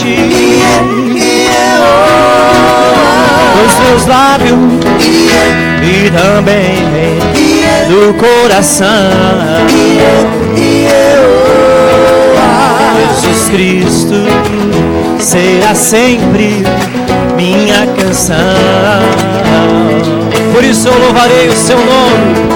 ti. Dos meus lábios e também do coração. Jesus Cristo será sempre minha canção. Por isso eu louvarei o seu nome.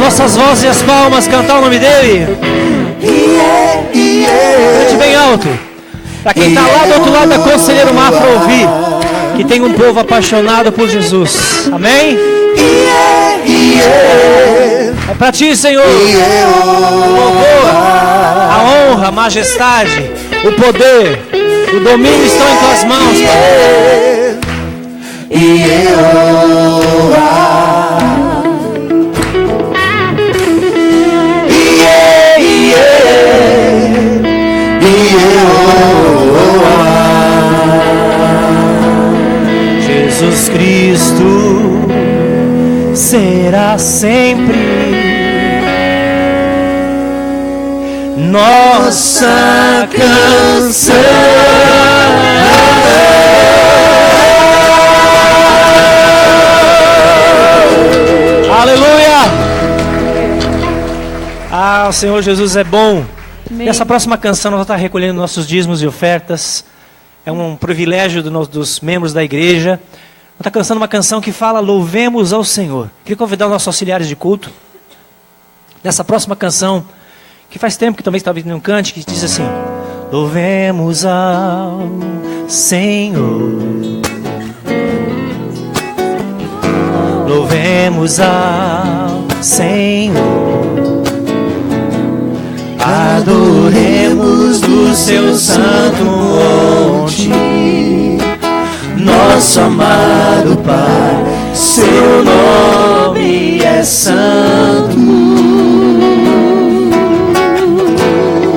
Nossas vozes e as palmas, cantar o nome dele. Cante bem alto. Para quem está lá do outro lado da Conselheiro Mafra ouvir que tem um povo apaixonado por Jesus. Amém? É para ti, Senhor. O louvor, a honra, a majestade, o poder, o domínio estão em tuas mãos, Pai. Jesus Cristo será sempre nossa canção. Aleluia! Ah, o Senhor Jesus é bom. Nessa próxima canção nós vamos estar recolhendo nossos dízimos e ofertas. É um privilégio dos membros da igreja. Vamos estar cantando uma canção que fala louvemos ao Senhor. Queria convidar os nossos auxiliares de culto. Nessa próxima canção, que faz tempo que também está vindo um cante, que diz assim: louvemos ao Senhor. Louvemos ao Senhor. Adoremos do seu santo monte, nosso amado Pai, seu nome é santo.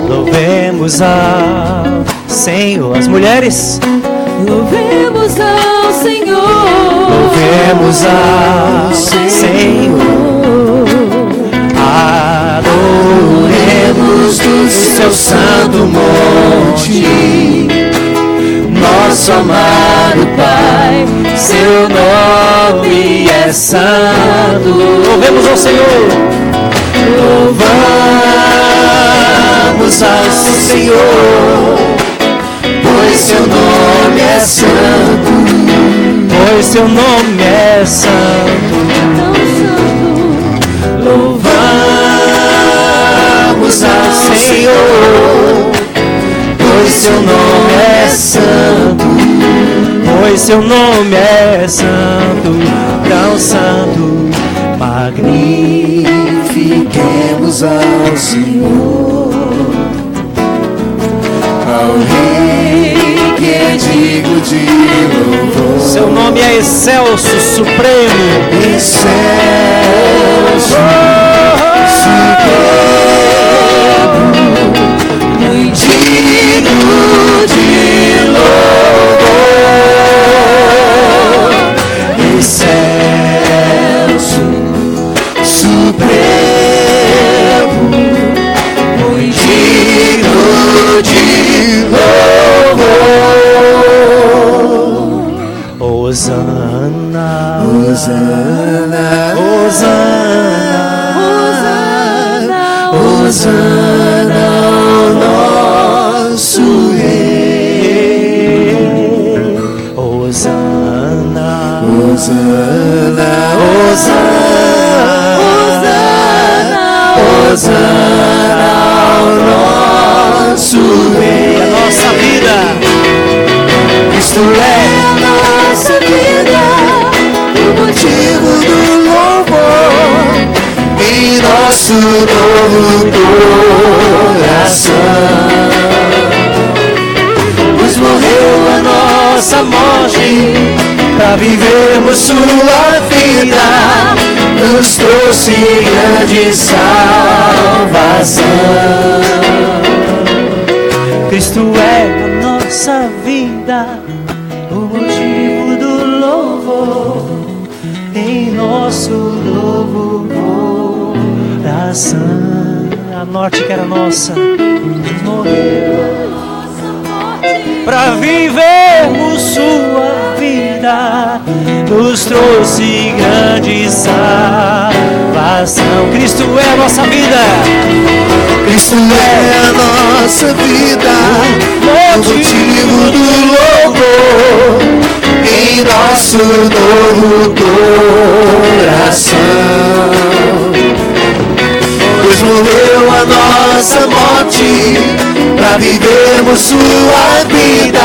Louvemos ao Senhor. As mulheres, louvemos ao Senhor. Louvemos ao Senhor. Adoremos do seu santo monte, nosso amado Pai, seu nome é santo. Louvemos ao Senhor. Louvamos ao Senhor, pois seu nome é santo. Pois seu nome é santo. Louvamos ao Senhor, pois seu nome é santo. Pois seu nome é santo, tão santo. Magnifiquemos ao Senhor, ao Rei que é digno de louvor. Seu nome é excelso, supremo. Excelso, supremo, digno de louvor. Excelso, supremo, digno de louvor. Hosana, Hosana, Hosana, Hosana ao nosso Rei. Hosana, Hosana, Hosana, Hosana ao nosso Rei. A nossa vida, Cristo é a nossa vida, o motivo do louvor em nosso novo nossa morte, para vivermos sua vida, nos trouxe grande salvação. Cristo é a nossa vida, o motivo do louvor, em nosso novo coração. A morte que era nossa, morreu para vivermos sua vida, nos trouxe grande salvação. Cristo é a nossa vida, Cristo é a nossa vida, o motivo do louvor, em nosso novo coração. Pois morreu a nossa morte, para vivermos sua vida,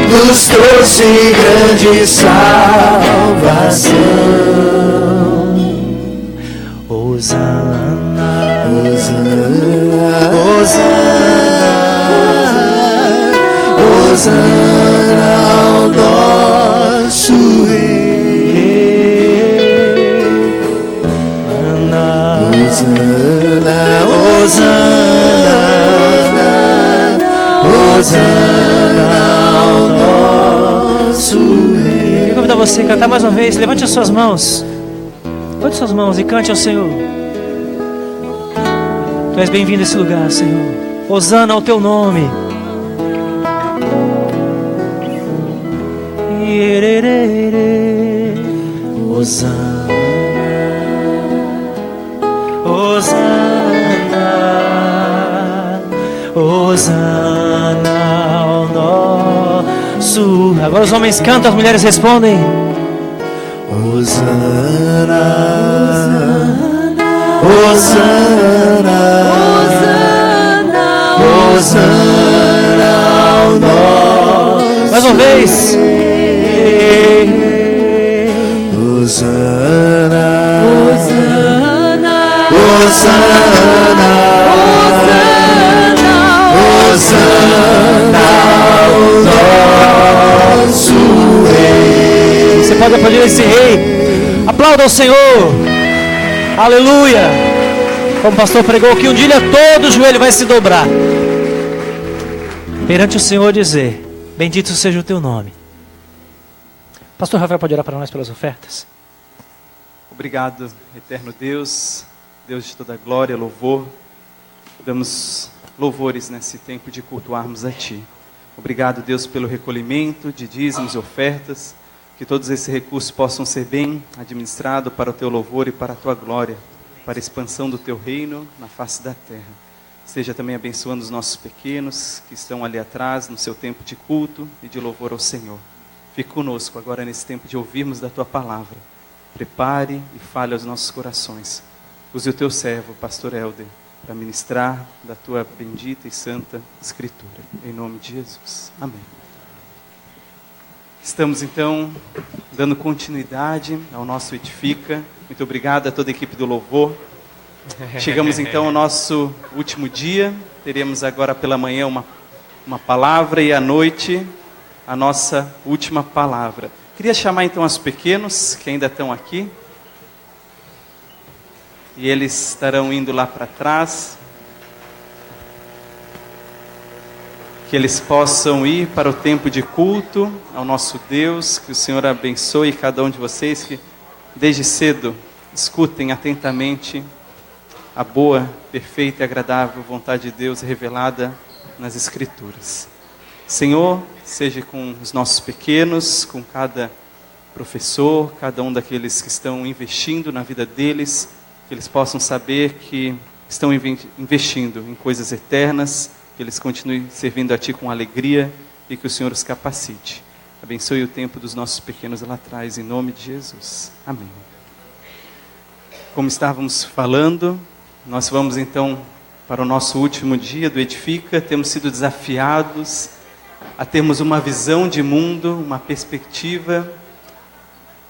nos trouxe grande salvação. Hosana, Hosana, Hosana, Hosana ao nosso Rei. Hosana, Hosana ao nosso Rei. Eu convido você a cantar mais uma vez. Levante as suas mãos. Levante suas mãos e cante ao Senhor. Tu és bem-vindo a esse lugar, Senhor. Hosana ao teu nome. Hosana, Hosana, Hosana ao nosso. Agora os homens cantam, as mulheres respondem. Hosana, Hosana, Hosana ao nosso. Mais uma vez. Hosana, Hosana, Hosana, Hosana ao nosso Rei. Você pode aplaudir esse rei. Aplauda ao Senhor. Aleluia. Como o pastor pregou que um dia todo o joelho vai se dobrar perante o Senhor, dizer: bendito seja o teu nome. Pastor Rafael pode orar para nós pelas ofertas? Obrigado, eterno Deus, Deus de toda glória, louvor. Damos louvores nesse tempo de cultuarmos a Ti. Obrigado, Deus, pelo recolhimento de dízimos e ofertas. Que todos esses recursos possam ser bem administrados para o Teu louvor e para a Tua glória, para a expansão do Teu reino na face da terra. Esteja também abençoando os nossos pequenos que estão ali atrás no seu tempo de culto e de louvor ao Senhor. Fique conosco agora nesse tempo de ouvirmos da Tua palavra. Prepare e fale aos nossos corações. Use o Teu servo, pastor Helder, para ministrar da Tua bendita e santa Escritura. Em nome de Jesus. Amém. Estamos então dando continuidade ao nosso Edifica. Muito obrigado a toda a equipe do Louvor. Chegamos então ao nosso último dia. Teremos agora pela manhã uma palavra e à noite a nossa última palavra. Queria chamar então os pequenos que ainda estão aqui. E eles estarão indo lá para trás. Que eles possam ir para o tempo de culto ao nosso Deus. Que o Senhor abençoe cada um de vocês que desde cedo escutem atentamente a boa, perfeita e agradável vontade de Deus revelada nas Escrituras. Senhor, seja com os nossos pequenos, com cada professor, cada um daqueles que estão investindo na vida deles, que eles possam saber que estão investindo em coisas eternas, que eles continuem servindo a Ti com alegria e que o Senhor os capacite. Abençoe o tempo dos nossos pequenos lá atrás, em nome de Jesus. Amém. Como estávamos falando, nós vamos então para o nosso último dia do Edifica. Temos sido desafiados a termos uma visão de mundo, uma perspectiva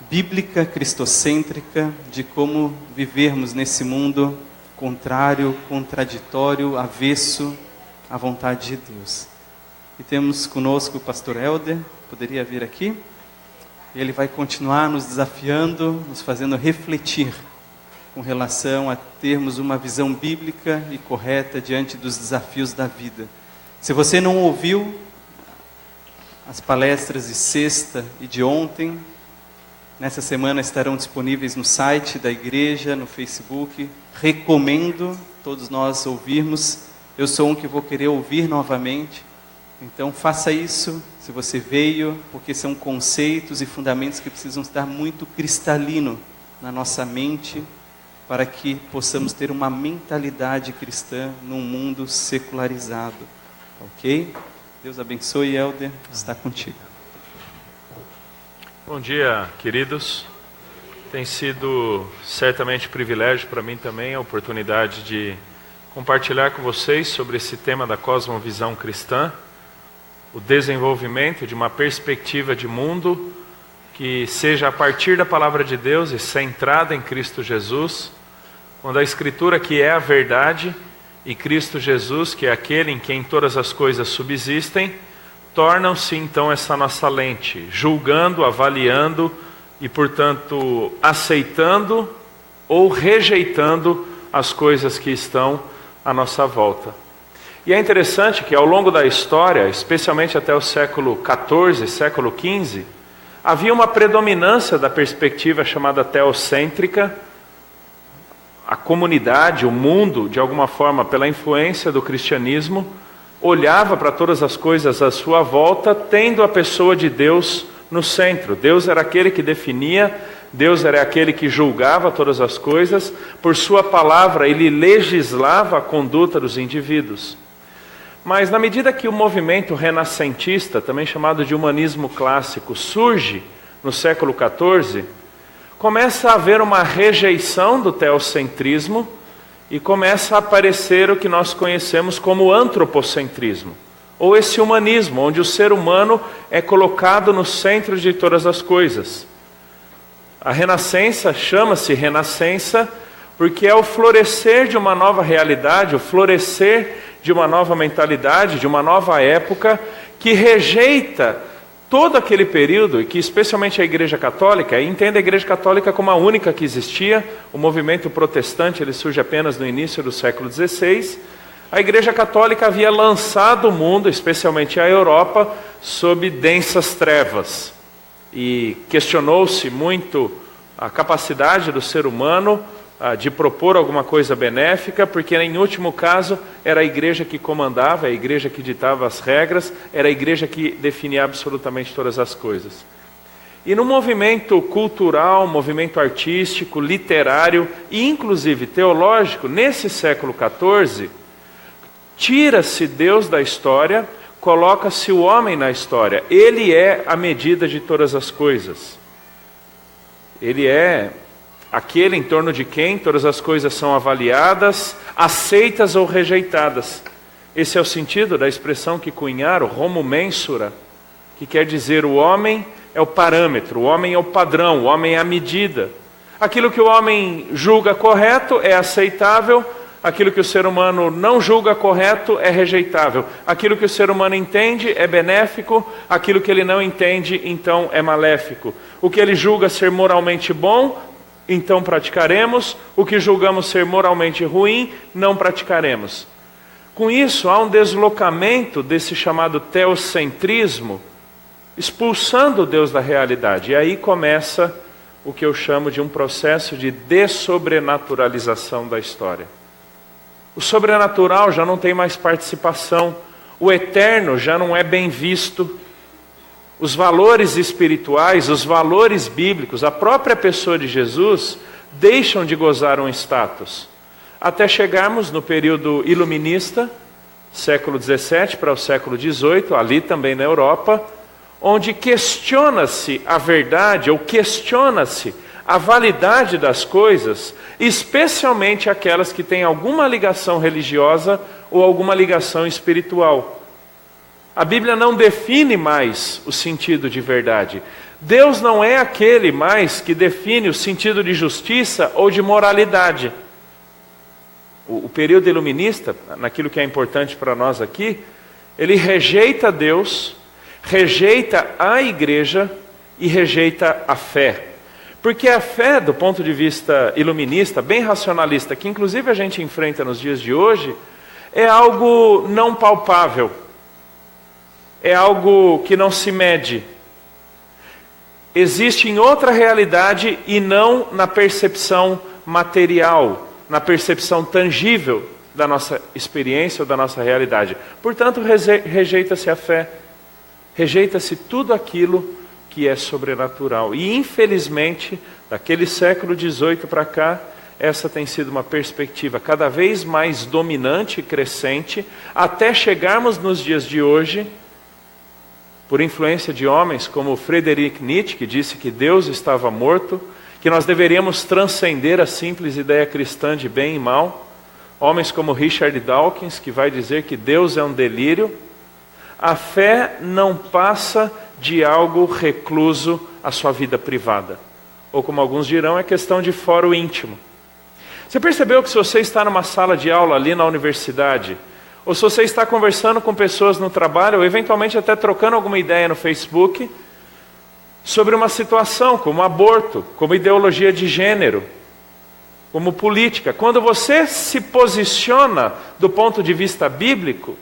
bíblica, cristocêntrica, de como vivermos nesse mundo contrário, contraditório, avesso à vontade de Deus. E temos conosco o pastor Helder, poderia vir aqui. Ele vai continuar nos desafiando, nos fazendo refletir com relação a termos uma visão bíblica e correta diante dos desafios da vida. Se você não ouviu as palestras de sexta e de ontem, nessa semana estarão disponíveis no site da igreja, no Facebook. Recomendo todos nós ouvirmos. Eu sou um que vou querer ouvir novamente. Então faça isso, se você veio, porque são conceitos e fundamentos que precisam estar muito cristalino na nossa mente, para que possamos ter uma mentalidade cristã num mundo secularizado. Ok? Deus abençoe, Helder, está contigo. Bom dia, queridos. Tem sido certamente privilégio para mim também a oportunidade de compartilhar com vocês sobre esse tema da cosmovisão cristã, o desenvolvimento de uma perspectiva de mundo que seja a partir da palavra de Deus e centrada em Cristo Jesus, quando a Escritura, que é a verdade, e Cristo Jesus, que é aquele em quem todas as coisas subsistem, tornam-se então essa nossa lente, julgando, avaliando e, portanto, aceitando ou rejeitando as coisas que estão à nossa volta. E é interessante que ao longo da história, especialmente até o século XIV, século XV, havia uma predominância da perspectiva chamada teocêntrica. A comunidade, o mundo, de alguma forma, pela influência do cristianismo, olhava para todas as coisas à sua volta, tendo a pessoa de Deus no centro. Deus era aquele que definia, Deus era aquele que julgava todas as coisas, por sua palavra ele legislava a conduta dos indivíduos. Mas na medida que o movimento renascentista, também chamado de humanismo clássico, surge no século XIV, começa a haver uma rejeição do teocentrismo e começa a aparecer o que nós conhecemos como antropocentrismo, ou esse humanismo, onde o ser humano é colocado no centro de todas as coisas. A Renascença chama-se Renascença porque é o florescer de uma nova realidade, o florescer de uma nova mentalidade, de uma nova época, que rejeita todo aquele período, e que especialmente a Igreja Católica, entende a Igreja Católica como a única que existia. O movimento protestante ele surge apenas no início do século XVI. A Igreja Católica havia lançado o mundo, especialmente a Europa, sob densas trevas. E questionou-se muito a capacidade do ser humano de propor alguma coisa benéfica, porque em último caso era a igreja que comandava, a igreja que ditava as regras, era a igreja que definia absolutamente todas as coisas. E no movimento cultural, movimento artístico, literário e inclusive teológico, nesse século XIV, tira-se Deus da história, coloca-se o homem na história. Ele é a medida de todas as coisas. Ele é aquele em torno de quem todas as coisas são avaliadas, aceitas ou rejeitadas. Esse é o sentido da expressão que cunharam, homo mensura, que quer dizer o homem é o parâmetro, o homem é o padrão, o homem é a medida. Aquilo que o homem julga correto é aceitável, aquilo que o ser humano não julga correto é rejeitável. Aquilo que o ser humano entende é benéfico, aquilo que ele não entende, então, é maléfico. O que ele julga ser moralmente bom, então praticaremos, o que julgamos ser moralmente ruim, não praticaremos. Com isso, há um deslocamento desse chamado teocentrismo, expulsando Deus da realidade. E aí começa o que eu chamo de um processo de dessobrenaturalização da história. O sobrenatural já não tem mais participação, o eterno já não é bem visto. Os valores espirituais, os valores bíblicos, a própria pessoa de Jesus, deixam de gozar um status. Até chegarmos no período iluminista, século XVII para o século XVIII, ali também na Europa, onde questiona-se a verdade, ou questiona-se a validade das coisas, especialmente aquelas que têm alguma ligação religiosa ou alguma ligação espiritual. A Bíblia não define mais o sentido de verdade. Deus não é aquele mais que define o sentido de justiça ou de moralidade. O período iluminista, naquilo que é importante para nós aqui, ele rejeita Deus, rejeita a igreja e rejeita a fé. Porque a fé, do ponto de vista iluminista, bem racionalista, que inclusive a gente enfrenta nos dias de hoje, é algo não palpável. É algo que não se mede. Existe em outra realidade e não na percepção material, na percepção tangível da nossa experiência ou da nossa realidade. Portanto, rejeita-se a fé, rejeita-se tudo aquilo que é sobrenatural. E infelizmente, daquele século XVIII para cá, essa tem sido uma perspectiva cada vez mais dominante e crescente, até chegarmos nos dias de hoje, por influência de homens como Friedrich Nietzsche, que disse que Deus estava morto, que nós deveríamos transcender a simples ideia cristã de bem e mal, homens como Richard Dawkins, que vai dizer que Deus é um delírio. A fé não passa de algo recluso à sua vida privada. Ou como alguns dirão, é questão de fórum íntimo. Você percebeu que se você está numa sala de aula ali na universidade, ou se você está conversando com pessoas no trabalho, ou eventualmente até trocando alguma ideia no Facebook, sobre uma situação como aborto, como ideologia de gênero, como política, quando você se posiciona do ponto de vista bíblico,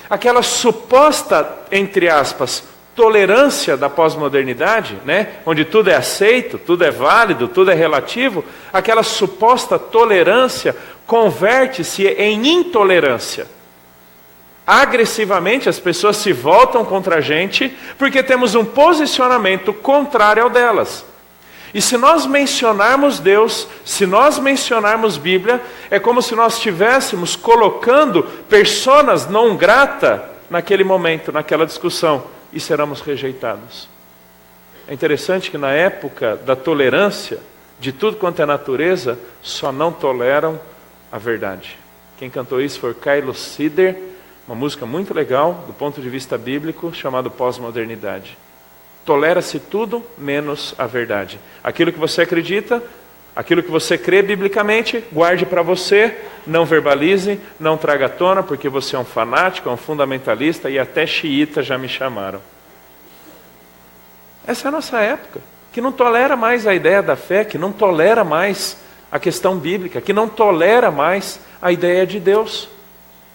aquela suposta, entre aspas, tolerância da pós-modernidade, né? Onde tudo é aceito, tudo é válido, tudo é relativo, aquela suposta tolerância converte-se em intolerância. Agressivamente as pessoas se voltam contra a gente porque temos um posicionamento contrário ao delas. E se nós mencionarmos Deus, se nós mencionarmos Bíblia, é como se nós estivéssemos colocando personas não grata naquele momento, naquela discussão, e seremos rejeitados. É interessante que na época da tolerância, de tudo quanto é natureza, só não toleram a verdade. Quem cantou isso foi Carlos Sider, uma música muito legal, do ponto de vista bíblico, chamado Pós-Modernidade. Tolera-se tudo menos a verdade. Aquilo que você acredita, aquilo que você crê biblicamente, guarde para você, não verbalize, não traga à tona, porque você é um fanático, é um fundamentalista, e até xiita já me chamaram. Essa é a nossa época, que não tolera mais a ideia da fé, que não tolera mais a questão bíblica, que não tolera mais a ideia de Deus.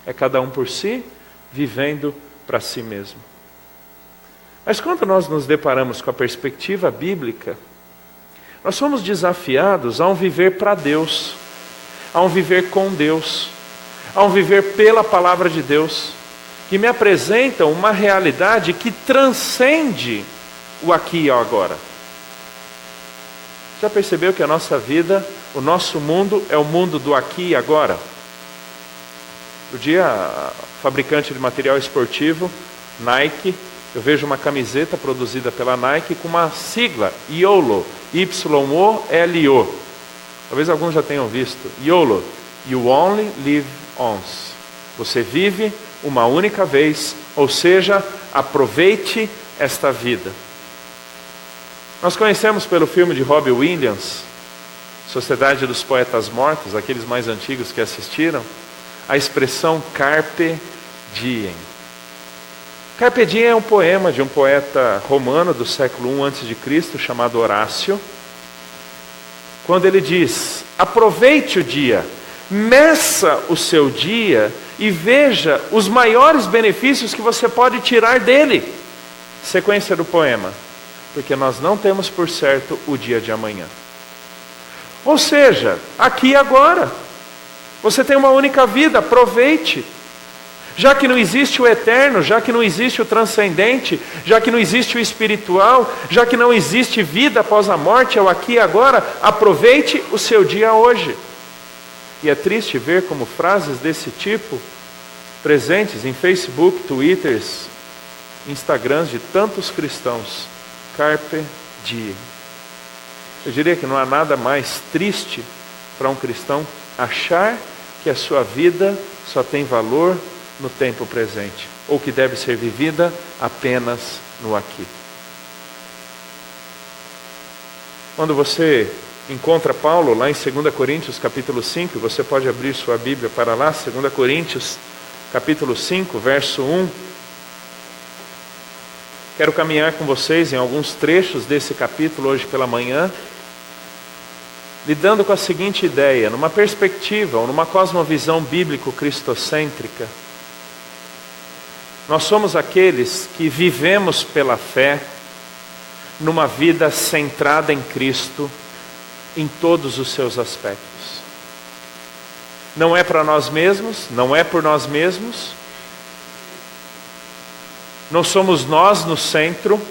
É cada um por si, vivendo para si mesmo. Mas quando nós nos deparamos com a perspectiva bíblica, nós somos desafiados a um viver para Deus, a um viver com Deus, a um viver pela palavra de Deus, que me apresenta uma realidade que transcende o aqui e o agora. Já percebeu que a nossa vida, o nosso mundo é o mundo do aqui e agora? O dia, a fabricante de material esportivo, Nike, eu vejo uma camiseta produzida pela Nike com uma sigla, YOLO, Y-O-L-O. Talvez alguns já tenham visto. YOLO, You Only Live Once. Você vive uma única vez, ou seja, aproveite esta vida. Nós conhecemos pelo filme de Robbie Williams, Sociedade dos Poetas Mortos, aqueles mais antigos que assistiram, a expressão Carpe Diem. Carpe Diem é um poema de um poeta romano do século I a.C., chamado Horácio, quando ele diz: aproveite o dia, meça o seu dia e veja os maiores benefícios que você pode tirar dele. Sequência do poema: porque nós não temos por certo o dia de amanhã. Ou seja, aqui e agora, você tem uma única vida, aproveite. Já que não existe o eterno, já que não existe o transcendente, já que não existe o espiritual, já que não existe vida após a morte, é o aqui e agora, aproveite o seu dia hoje. E é triste ver como frases desse tipo, presentes em Facebook, Twitters, Instagrams de tantos cristãos. Carpe Diem. Eu diria que não há nada mais triste para um cristão achar que a sua vida só tem valor no tempo presente, ou que deve ser vivida apenas no aqui. Quando você encontra Paulo lá em 2 Coríntios capítulo 5, você pode abrir sua Bíblia para lá, 2 Coríntios capítulo 5, verso 1. Quero caminhar com vocês em alguns trechos desse capítulo hoje pela manhã, lidando com a seguinte ideia: numa perspectiva ou numa cosmovisão bíblico-cristocêntrica, nós somos aqueles que vivemos pela fé numa vida centrada em Cristo em todos os seus aspectos. Não é para nós mesmos, não é por nós mesmos, não somos nós no centro,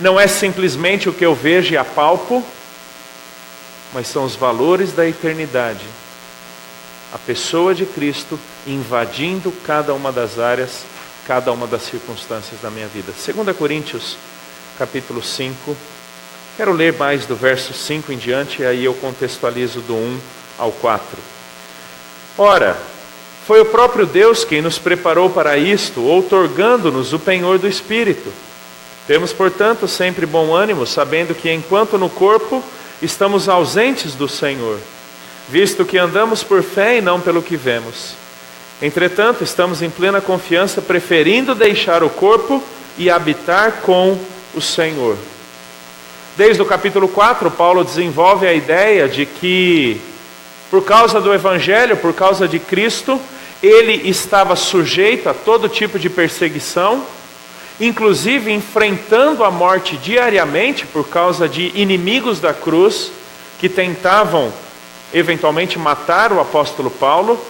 não é simplesmente o que eu vejo e apalpo, mas são os valores da eternidade. A pessoa de Cristo invadindo cada uma das áreas, cada uma das circunstâncias da minha vida. 2 Coríntios, capítulo 5. Quero ler mais do verso 5 em diante, e aí eu contextualizo do 1 ao 4. Ora, foi o próprio Deus quem nos preparou para isto, outorgando-nos o penhor do Espírito. Temos, portanto, sempre bom ânimo, sabendo que enquanto no corpo estamos ausentes do Senhor, visto que andamos por fé e não pelo que vemos. Entretanto, estamos em plena confiança, preferindo deixar o corpo e habitar com o Senhor. Desde o capítulo 4, Paulo desenvolve a ideia de que, por causa do Evangelho, por causa de Cristo, ele estava sujeito a todo tipo de perseguição, inclusive enfrentando a morte diariamente por causa de inimigos da cruz que tentavam eventualmente matar o apóstolo Paulo.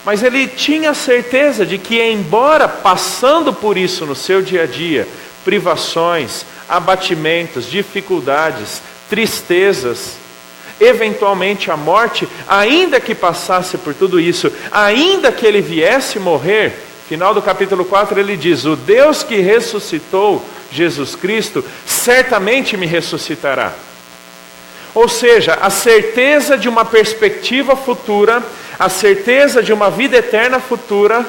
Mas ele tinha certeza de que, embora passando por isso no seu dia a dia, privações, abatimentos, dificuldades, tristezas, eventualmente a morte, ainda que passasse por tudo isso, ainda que ele viesse morrer, final do capítulo 4 ele diz: o Deus que ressuscitou Jesus Cristo, certamente me ressuscitará. Ou seja, a certeza de uma perspectiva futura, a certeza de uma vida eterna futura,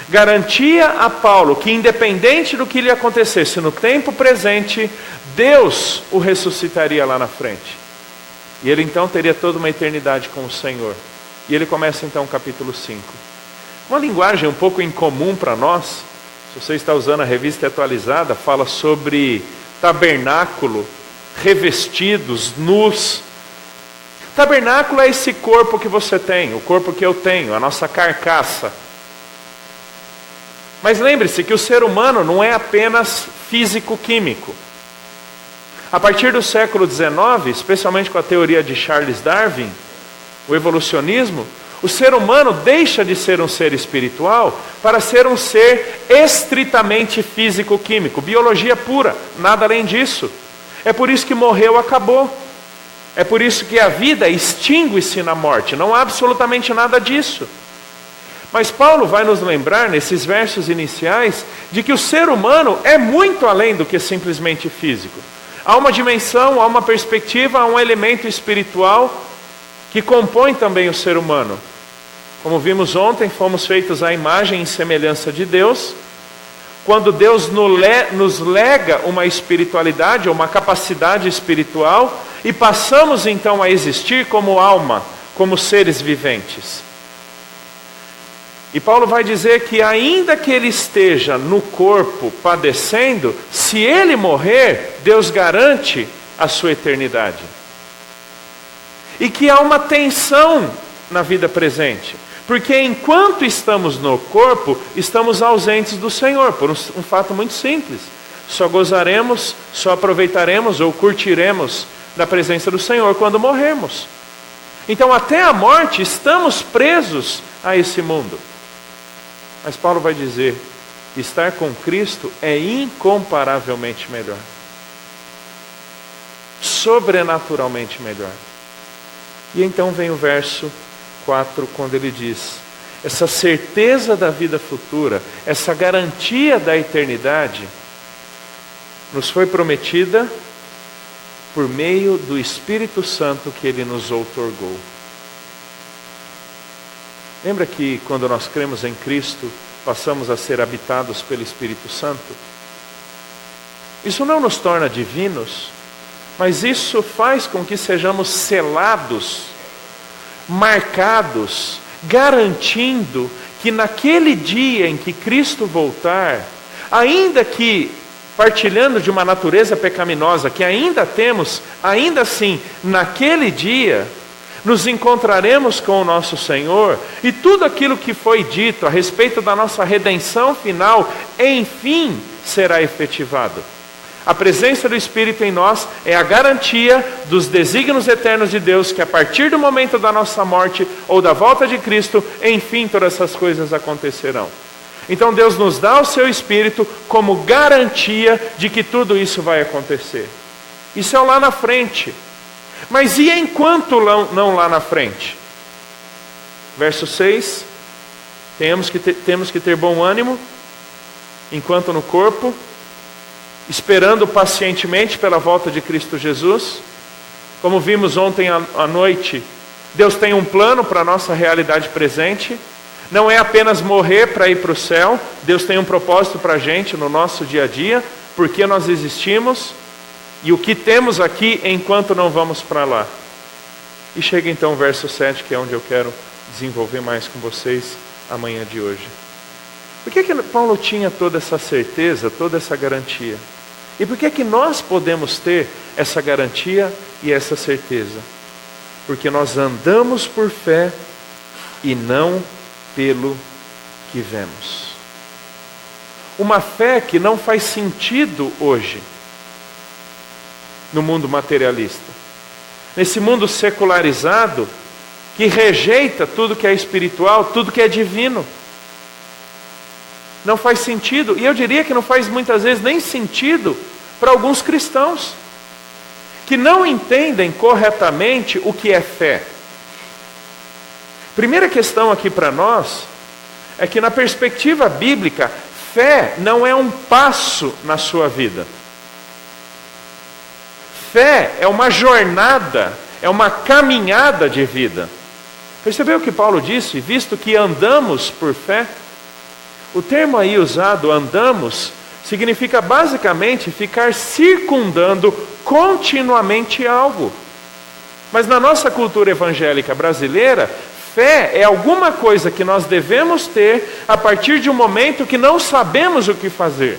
garantia a Paulo que, independente do que lhe acontecesse no tempo presente, Deus o ressuscitaria lá na frente. E ele então teria toda uma eternidade com o Senhor. E ele começa então o capítulo 5. Uma linguagem um pouco incomum para nós, se você está usando a revista atualizada, fala sobre tabernáculo, revestidos, nus. Tabernáculo é esse corpo que você tem, o corpo que eu tenho, a nossa carcaça. Mas lembre-se que o ser humano não é apenas físico-químico. A partir do século XIX, especialmente com a teoria de Charles Darwin, o evolucionismo, o ser humano deixa de ser um ser espiritual para ser um ser estritamente físico-químico, biologia pura, nada além disso. É por isso que morreu, acabou. É por isso que a vida extingue-se na morte, não há absolutamente nada disso. Mas Paulo vai nos lembrar, nesses versos iniciais, de que o ser humano é muito além do que simplesmente físico. Há uma dimensão, há uma perspectiva, há um elemento espiritual que compõe também o ser humano. Como vimos ontem, fomos feitos à imagem e semelhança de Deus. Quando Deus nos lega uma espiritualidade, uma capacidade espiritual, e passamos então a existir como alma, como seres viventes. E Paulo vai dizer que ainda que ele esteja no corpo padecendo, se ele morrer, Deus garante a sua eternidade. E que há uma tensão na vida presente, porque enquanto estamos no corpo, estamos ausentes do Senhor, por um fato muito simples. Só gozaremos, só aproveitaremos ou curtiremos da presença do Senhor quando morrermos. Então até a morte estamos presos a esse mundo. Mas Paulo vai dizer que estar com Cristo é incomparavelmente melhor. Sobrenaturalmente melhor. E então vem o verso 4, quando ele diz: essa certeza da vida futura, essa garantia da eternidade, nos foi prometida por meio do Espírito Santo que ele nos outorgou. Lembra que quando nós cremos em Cristo, passamos a ser habitados pelo Espírito Santo? Isso não nos torna divinos, mas isso faz com que sejamos selados, marcados, garantindo que naquele dia em que Cristo voltar, ainda que partilhando de uma natureza pecaminosa que ainda temos, ainda assim, naquele dia, nos encontraremos com o nosso Senhor, e tudo aquilo que foi dito a respeito da nossa redenção final, enfim, será efetivado. A presença do Espírito em nós é a garantia dos desígnios eternos de Deus, que a partir do momento da nossa morte ou da volta de Cristo, enfim, todas essas coisas acontecerão. Então Deus nos dá o seu Espírito como garantia de que tudo isso vai acontecer. Isso é lá na frente. Mas e enquanto não lá na frente? Verso 6, temos que ter bom ânimo, enquanto no corpo, esperando pacientemente pela volta de Cristo Jesus. Como vimos ontem à noite, Deus tem um plano para a nossa realidade presente. Não é apenas morrer para ir para o céu. Deus tem um propósito para a gente no nosso dia a dia, porque nós existimos e o que temos aqui enquanto não vamos para lá. E chega então o verso 7, que é onde eu quero desenvolver mais com vocês amanhã de hoje. Por que Paulo tinha toda essa certeza, toda essa garantia? E por que nós podemos ter essa garantia e essa certeza? Porque nós andamos por fé e não pelo que vemos. Uma fé que não faz sentido hoje no mundo materialista, nesse mundo secularizado que rejeita tudo que é espiritual, tudo que é divino. Não faz sentido, e eu diria que não faz muitas vezes nem sentido para alguns cristãos que não entendem corretamente o que é fé. Primeira questão aqui para nós é que, na perspectiva bíblica, fé não é um passo na sua vida. Fé é uma jornada, é uma caminhada de vida. Percebeu o que Paulo disse? Visto que andamos por fé. O termo aí usado, andamos, significa basicamente ficar circundando continuamente algo. Mas na nossa cultura evangélica brasileira, fé é alguma coisa que nós devemos ter a partir de um momento que não sabemos o que fazer.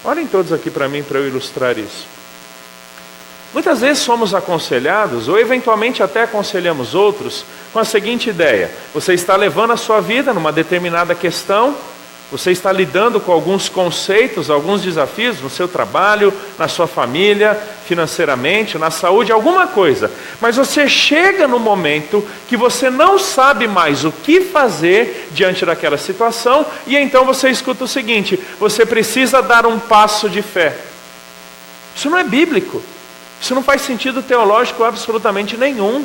Olhem todos aqui para mim para eu ilustrar isso. Muitas vezes somos aconselhados, ou eventualmente até aconselhamos outros, com a seguinte ideia: você está levando a sua vida numa determinada questão, você está lidando com alguns conceitos, alguns desafios no seu trabalho, na sua família, financeiramente, na saúde, alguma coisa. Mas você chega no momento que você não sabe mais o que fazer diante daquela situação, e então você escuta o seguinte: você precisa dar um passo de fé. Isso não é bíblico. Isso não faz sentido teológico absolutamente nenhum.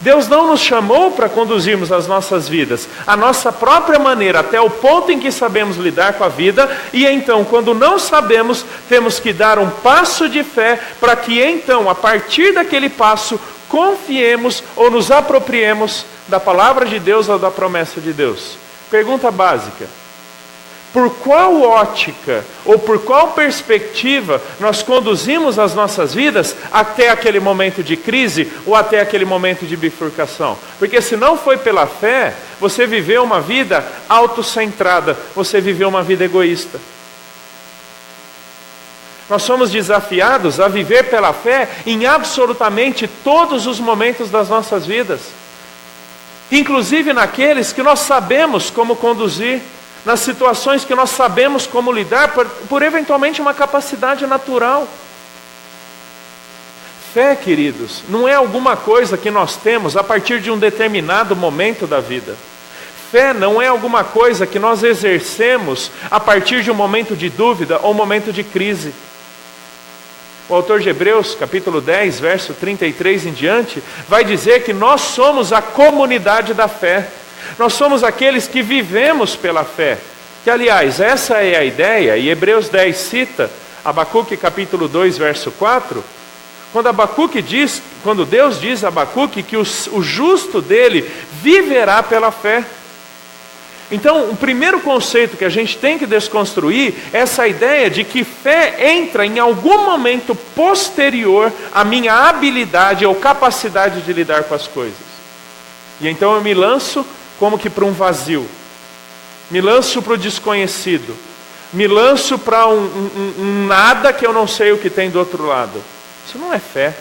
Deus não nos chamou para conduzirmos as nossas vidas à nossa própria maneira, até o ponto em que sabemos lidar com a vida, e então, quando não sabemos, temos que dar um passo de fé, para que então, a partir daquele passo, confiemos ou nos apropriemos da palavra de Deus ou da promessa de Deus. Pergunta básica: por qual ótica ou por qual perspectiva nós conduzimos as nossas vidas até aquele momento de crise ou até aquele momento de bifurcação? Porque se não foi pela fé, você viveu uma vida autocentrada, você viveu uma vida egoísta. Nós somos desafiados a viver pela fé em absolutamente todos os momentos das nossas vidas, inclusive naqueles que nós sabemos como conduzir, nas situações que nós sabemos como lidar, por eventualmente uma capacidade natural. Fé, queridos, não é alguma coisa que nós temos a partir de um determinado momento da vida. Fé não é alguma coisa que nós exercemos a partir de um momento de dúvida ou um momento de crise. O autor de Hebreus, capítulo 10, verso 33 em diante, vai dizer que nós somos a comunidade da fé. Nós somos aqueles que vivemos pela fé. Que, aliás, essa é a ideia, e Hebreus 10 cita Abacuque capítulo 2, verso 4, quando Deus diz a Abacuque que o justo dele viverá pela fé. Então, o primeiro conceito que a gente tem que desconstruir é essa ideia de que fé entra em algum momento posterior à minha habilidade ou capacidade de lidar com as coisas. E então eu me lanço como que para um vazio, me lanço para o desconhecido, me lanço para um nada que eu não sei o que tem do outro lado. Isso não é fé.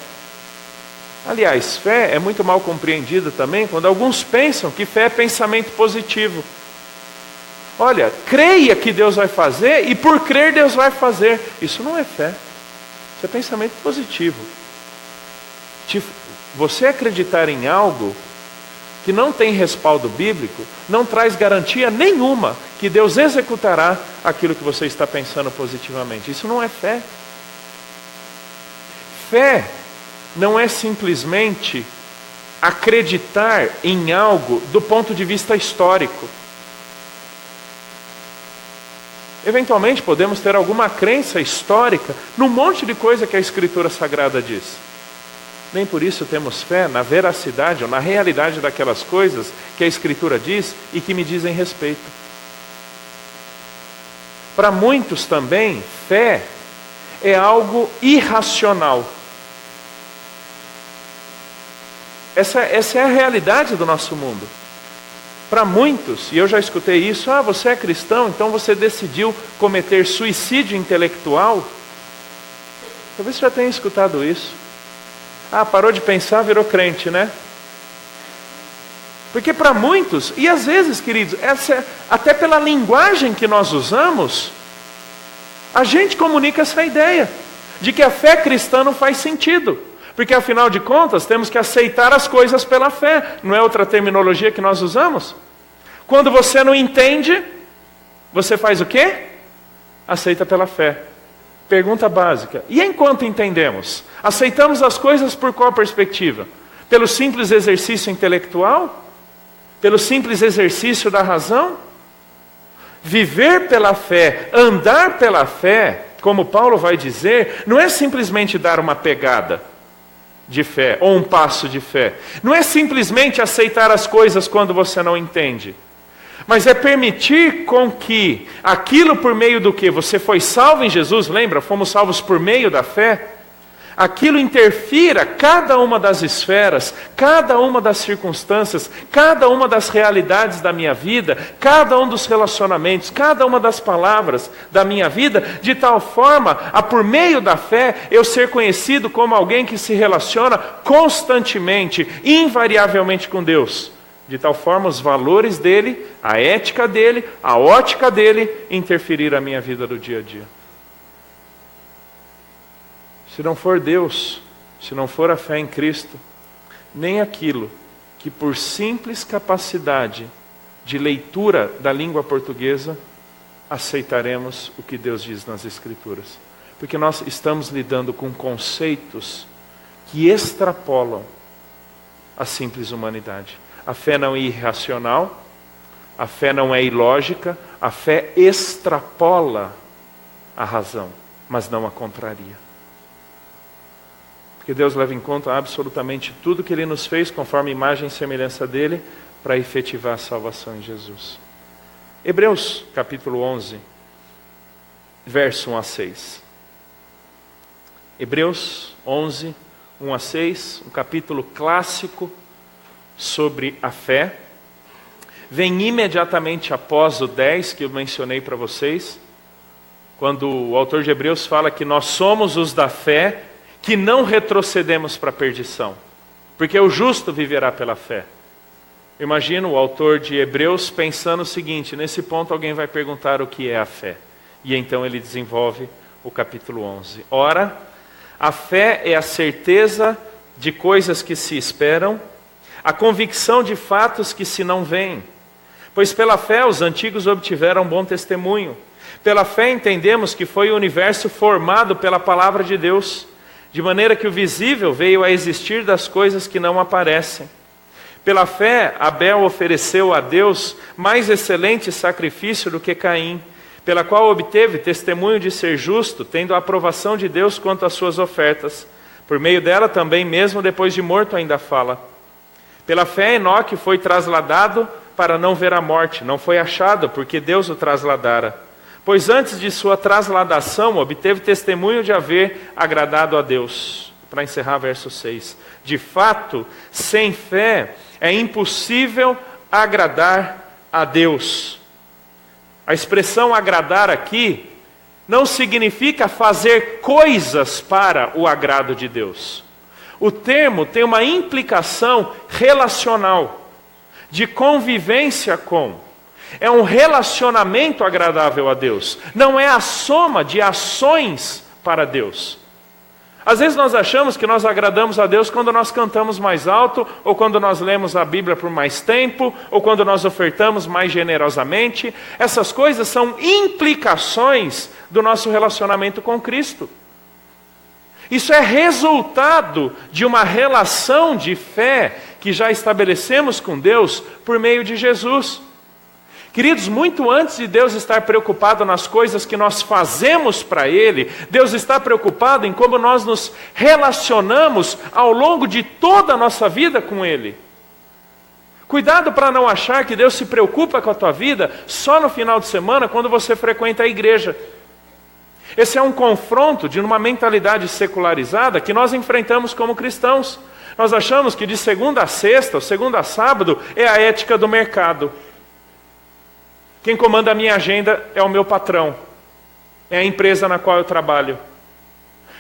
Aliás, fé é muito mal compreendida também quando alguns pensam que fé é pensamento positivo. Olha, creia que Deus vai fazer e por crer Deus vai fazer. Isso não é fé. Isso é pensamento positivo. Você acreditar em algo que não tem respaldo bíblico, não traz garantia nenhuma que Deus executará aquilo que você está pensando positivamente. Isso não é fé. Fé não é simplesmente acreditar em algo do ponto de vista histórico. Eventualmente podemos ter alguma crença histórica num monte de coisa que a Escritura Sagrada diz. Nem por isso temos fé na veracidade ou na realidade daquelas coisas que a Escritura diz e que me dizem respeito. Para muitos também, fé é algo irracional. Essa é a realidade do nosso mundo. Para muitos, e eu já escutei isso, você é cristão, então você decidiu cometer suicídio intelectual. Talvez você já tenha escutado isso. Parou de pensar, virou crente, né? Porque para muitos, e às vezes, queridos, até pela linguagem que nós usamos, a gente comunica essa ideia de que a fé cristã não faz sentido. Porque afinal de contas, temos que aceitar as coisas pela fé. Não é outra terminologia que nós usamos? Quando você não entende, você faz o quê? Aceita pela fé. Pergunta básica. E enquanto entendemos? Aceitamos as coisas por qual perspectiva? Pelo simples exercício intelectual? Pelo simples exercício da razão? Viver pela fé, andar pela fé, como Paulo vai dizer, não é simplesmente dar uma pegada de fé, ou um passo de fé. Não é simplesmente aceitar as coisas quando você não entende. Mas é permitir com que aquilo por meio do que você foi salvo em Jesus, lembra? Fomos salvos por meio da fé. Aquilo interfira cada uma das esferas, cada uma das circunstâncias, cada uma das realidades da minha vida, cada um dos relacionamentos, cada uma das palavras da minha vida, de tal forma, por meio da fé, eu ser conhecido como alguém que se relaciona constantemente, invariavelmente com Deus. De tal forma, os valores dele, a ética dele, a ótica dele, interferir a minha vida do dia a dia. Se não for Deus, se não for a fé em Cristo, nem aquilo que por simples capacidade de leitura da língua portuguesa, aceitaremos o que Deus diz nas Escrituras. Porque nós estamos lidando com conceitos que extrapolam a simples humanidade. A fé não é irracional, a fé não é ilógica, a fé extrapola a razão, mas não a contraria. Porque Deus leva em conta absolutamente tudo que Ele nos fez, conforme a imagem e semelhança dEle, para efetivar a salvação em Jesus. Hebreus, capítulo 11, verso 1 a 6. Hebreus 11, 1 a 6, um capítulo clássico sobre a fé. Vem imediatamente após o 10 que eu mencionei para vocês, quando o autor de Hebreus fala que nós somos os da fé, que não retrocedemos para a perdição, porque o justo viverá pela fé. Imagino o autor de Hebreus pensando o seguinte: nesse ponto alguém vai perguntar o que é a fé, e então ele desenvolve o capítulo 11. Ora, a fé é a certeza de coisas que se esperam, a convicção de fatos que se não veem. Pois pela fé os antigos obtiveram bom testemunho. Pela fé entendemos que foi o universo formado pela palavra de Deus, de maneira que o visível veio a existir das coisas que não aparecem. Pela fé, Abel ofereceu a Deus mais excelente sacrifício do que Caim, pela qual obteve testemunho de ser justo, tendo a aprovação de Deus quanto às suas ofertas. Por meio dela também, mesmo depois de morto, ainda fala. Pela fé, Enoque foi trasladado para não ver a morte, não foi achado, porque Deus o trasladara. Pois antes de sua trasladação, obteve testemunho de haver agradado a Deus. Para encerrar, verso 6. De fato, sem fé é impossível agradar a Deus. A expressão agradar aqui não significa fazer coisas para o agrado de Deus. O termo tem uma implicação relacional, de convivência com. É um relacionamento agradável a Deus. Não é a soma de ações para Deus. Às vezes nós achamos que nós agradamos a Deus quando nós cantamos mais alto, ou quando nós lemos a Bíblia por mais tempo, ou quando nós ofertamos mais generosamente. Essas coisas são implicações do nosso relacionamento com Cristo. Isso é resultado de uma relação de fé que já estabelecemos com Deus por meio de Jesus. Queridos, muito antes de Deus estar preocupado nas coisas que nós fazemos para Ele, Deus está preocupado em como nós nos relacionamos ao longo de toda a nossa vida com Ele. Cuidado para não achar que Deus se preocupa com a tua vida só no final de semana, quando você frequenta a igreja. Esse é um confronto de uma mentalidade secularizada que nós enfrentamos como cristãos. Nós achamos que de segunda a sexta, ou segunda a sábado, é a ética do mercado. Quem comanda a minha agenda é o meu patrão, é a empresa na qual eu trabalho.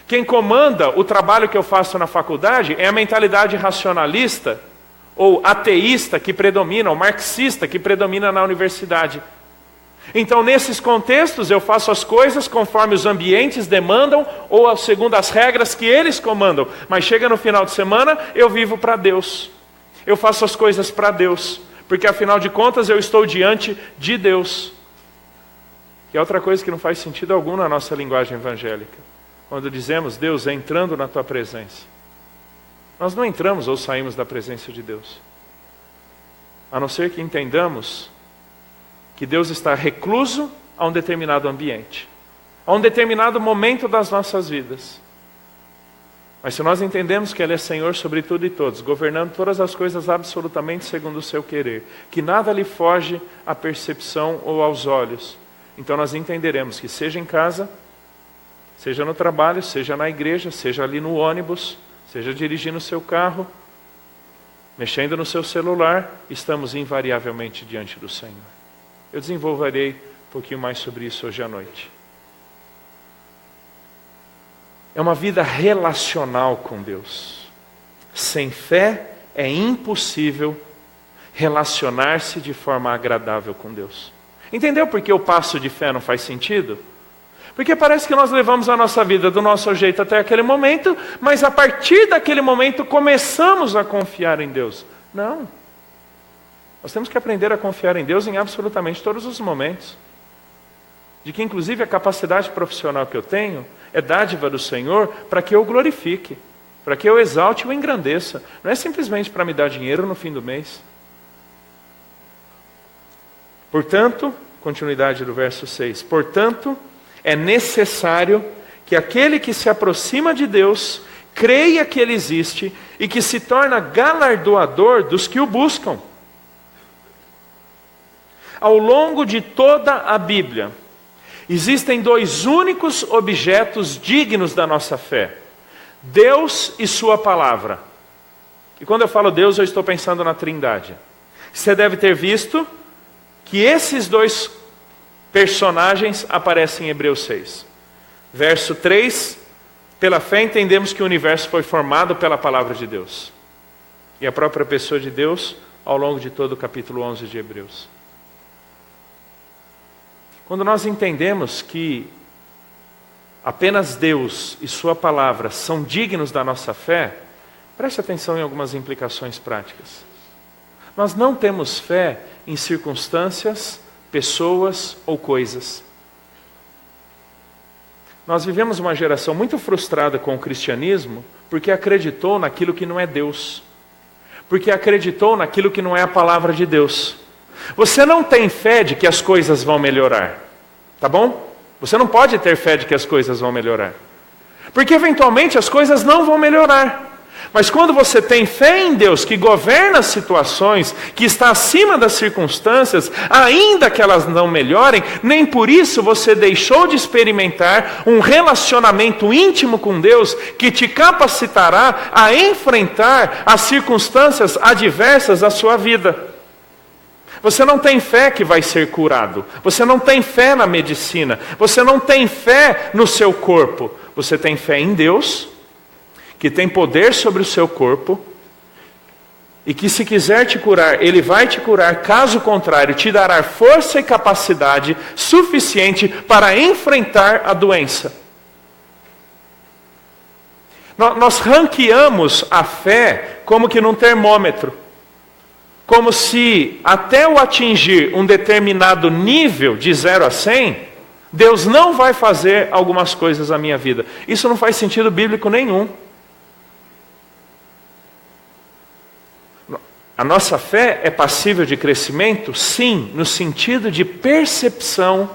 Quem comanda o trabalho que eu faço na faculdade é a mentalidade racionalista ou ateísta que predomina, ou marxista que predomina na universidade. Então, nesses contextos, eu faço as coisas conforme os ambientes demandam ou segundo as regras que eles comandam. Mas chega no final de semana, eu vivo para Deus. Eu faço as coisas para Deus. Porque, afinal de contas, eu estou diante de Deus. Que é outra coisa que não faz sentido algum na nossa linguagem evangélica. Quando dizemos, Deus, entrando na tua presença. Nós não entramos ou saímos da presença de Deus. A não ser que entendamos que Deus está recluso a um determinado ambiente, a um determinado momento das nossas vidas. Mas se nós entendemos que Ele é Senhor sobre tudo e todos, governando todas as coisas absolutamente segundo o seu querer, que nada lhe foge à percepção ou aos olhos, então nós entenderemos que seja em casa, seja no trabalho, seja na igreja, seja ali no ônibus, seja dirigindo o seu carro, mexendo no seu celular, estamos invariavelmente diante do Senhor. Eu desenvolverei um pouquinho mais sobre isso hoje à noite. É uma vida relacional com Deus. Sem fé é impossível relacionar-se de forma agradável com Deus. Entendeu por que o passo de fé não faz sentido? Porque parece que nós levamos a nossa vida do nosso jeito até aquele momento, mas a partir daquele momento começamos a confiar em Deus. Não. Nós temos que aprender a confiar em Deus em absolutamente todos os momentos. De que inclusive a capacidade profissional que eu tenho é dádiva do Senhor para que eu o glorifique, para que eu exalte e o engrandeça. Não é simplesmente para me dar dinheiro no fim do mês. Portanto, continuidade do verso 6. Portanto, é necessário que aquele que se aproxima de Deus creia que Ele existe e que se torna galardoador dos que o buscam. Ao longo de toda a Bíblia, existem dois únicos objetos dignos da nossa fé: Deus e sua palavra. E quando eu falo Deus, eu estou pensando na Trindade. Você deve ter visto que esses dois personagens aparecem em Hebreus 6. Verso 3, pela fé entendemos que o universo foi formado pela palavra de Deus. E a própria pessoa de Deus ao longo de todo o capítulo 11 de Hebreus. Quando nós entendemos que apenas Deus e sua palavra são dignos da nossa fé, preste atenção em algumas implicações práticas. Nós não temos fé em circunstâncias, pessoas ou coisas. Nós vivemos uma geração muito frustrada com o cristianismo porque acreditou naquilo que não é Deus. Porque acreditou naquilo que não é a palavra de Deus. Você não tem fé de que as coisas vão melhorar, tá bom? Você não pode ter fé de que as coisas vão melhorar. Porque eventualmente as coisas não vão melhorar. Mas quando você tem fé em Deus, que governa as situações, que está acima das circunstâncias, ainda que elas não melhorem, nem por isso você deixou de experimentar um relacionamento íntimo com Deus, que te capacitará a enfrentar as circunstâncias adversas da sua vida. Você não tem fé que vai ser curado. Você não tem fé na medicina. Você não tem fé no seu corpo. Você tem fé em Deus, que tem poder sobre o seu corpo, e que se quiser te curar, Ele vai te curar. Caso contrário, te dará força e capacidade suficiente para enfrentar a doença. Nós ranqueamos a fé como que num termômetro. Como se até eu atingir um determinado nível de 0 a 100, Deus não vai fazer algumas coisas na minha vida. Isso não faz sentido bíblico nenhum. A nossa fé é passível de crescimento? Sim, no sentido de percepção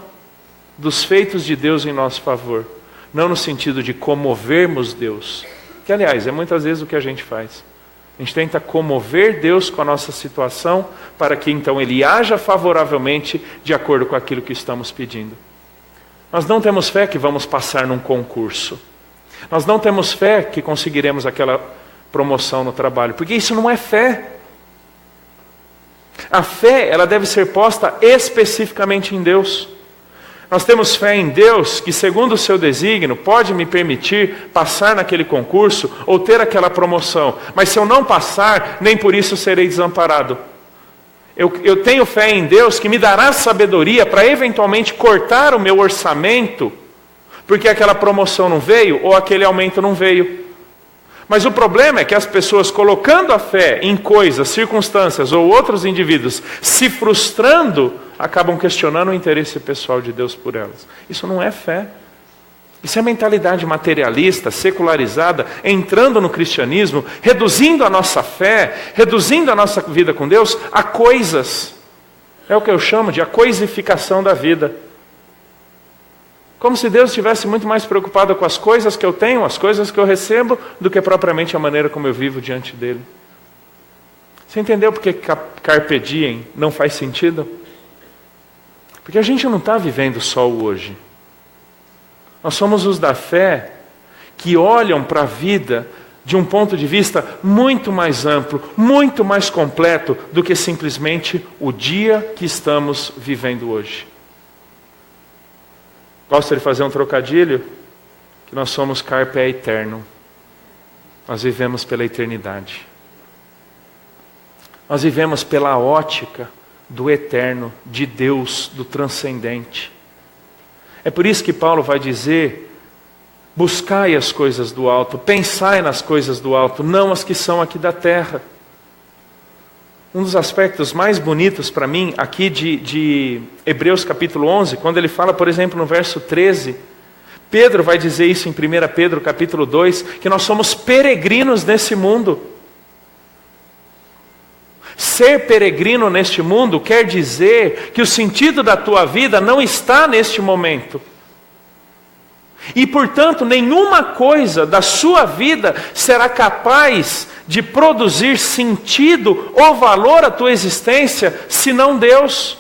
dos feitos de Deus em nosso favor. Não no sentido de comovermos Deus. Que, aliás, é muitas vezes o que a gente faz. A gente tenta comover Deus com a nossa situação para que então Ele haja favoravelmente de acordo com aquilo que estamos pedindo. Nós não temos fé que vamos passar num concurso. Nós não temos fé que conseguiremos aquela promoção no trabalho, porque isso não é fé. A fé, ela deve ser posta especificamente em Deus. Nós temos fé em Deus que, segundo o seu desígnio, pode me permitir passar naquele concurso ou ter aquela promoção. Mas se eu não passar, nem por isso serei desamparado. Eu tenho fé em Deus que me dará sabedoria para eventualmente cortar o meu orçamento, porque aquela promoção não veio ou aquele aumento não veio. Mas o problema é que as pessoas, colocando a fé em coisas, circunstâncias ou outros indivíduos, se frustrando, acabam questionando o interesse pessoal de Deus por elas. Isso não é fé. Isso é mentalidade materialista, secularizada, entrando no cristianismo, reduzindo a nossa fé, reduzindo a nossa vida com Deus a coisas. É o que eu chamo de a coisificação da vida. Como se Deus estivesse muito mais preocupado com as coisas que eu tenho, as coisas que eu recebo, do que propriamente a maneira como eu vivo diante dele. Você entendeu por que Carpe Diem não faz sentido? Porque a gente não está vivendo só o hoje. Nós somos os da fé que olham para a vida de um ponto de vista muito mais amplo, muito mais completo do que simplesmente o dia que estamos vivendo hoje. Gosto de fazer um trocadilho, que nós somos carpe eternum. Nós vivemos pela eternidade. Nós vivemos pela ótica do eterno, de Deus, do transcendente. É por isso que Paulo vai dizer: buscai as coisas do alto, pensai nas coisas do alto, não as que são aqui da terra. Um dos aspectos mais bonitos para mim, aqui de Hebreus capítulo 11, quando ele fala, por exemplo, no verso 13, Pedro vai dizer isso em 1 Pedro capítulo 2, que nós somos peregrinos nesse mundo. Ser peregrino neste mundo quer dizer que o sentido da tua vida não está neste momento. E, portanto, nenhuma coisa da sua vida será capaz de produzir sentido ou valor à tua existência, senão Deus.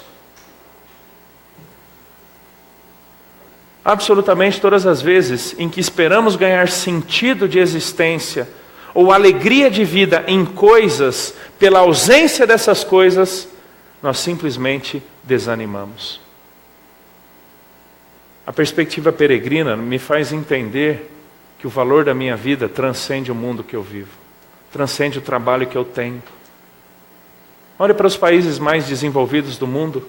Absolutamente todas as vezes em que esperamos ganhar sentido de existência ou alegria de vida em coisas, pela ausência dessas coisas, nós simplesmente desanimamos. A perspectiva peregrina me faz entender que o valor da minha vida transcende o mundo que eu vivo, transcende o trabalho que eu tenho. Olhe para os países mais desenvolvidos do mundo.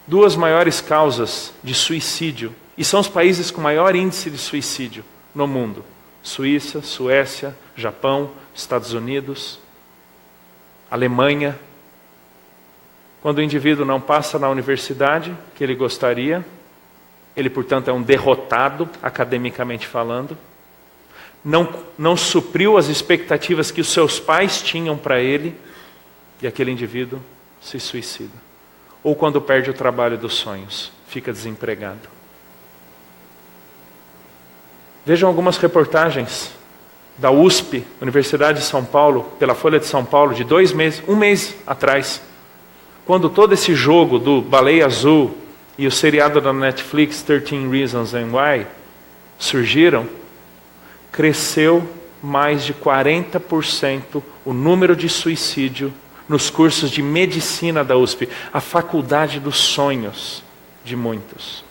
2 maiores causas de suicídio, e são os países com maior índice de suicídio no mundo: Suíça, Suécia, Japão, Estados Unidos, Alemanha. Quando o indivíduo não passa na universidade que ele gostaria, ele, portanto, é um derrotado, academicamente falando, não supriu as expectativas que os seus pais tinham para ele, e aquele indivíduo se suicida. Ou quando perde o trabalho dos sonhos, fica desempregado. Vejam algumas reportagens da USP, Universidade de São Paulo, pela Folha de São Paulo, de 2 meses, 1 mês atrás, quando todo esse jogo do Baleia Azul e o seriado da Netflix, 13 Reasons Why, surgiram, cresceu mais de 40% o número de suicídio nos cursos de medicina da USP, a faculdade dos sonhos de muitos.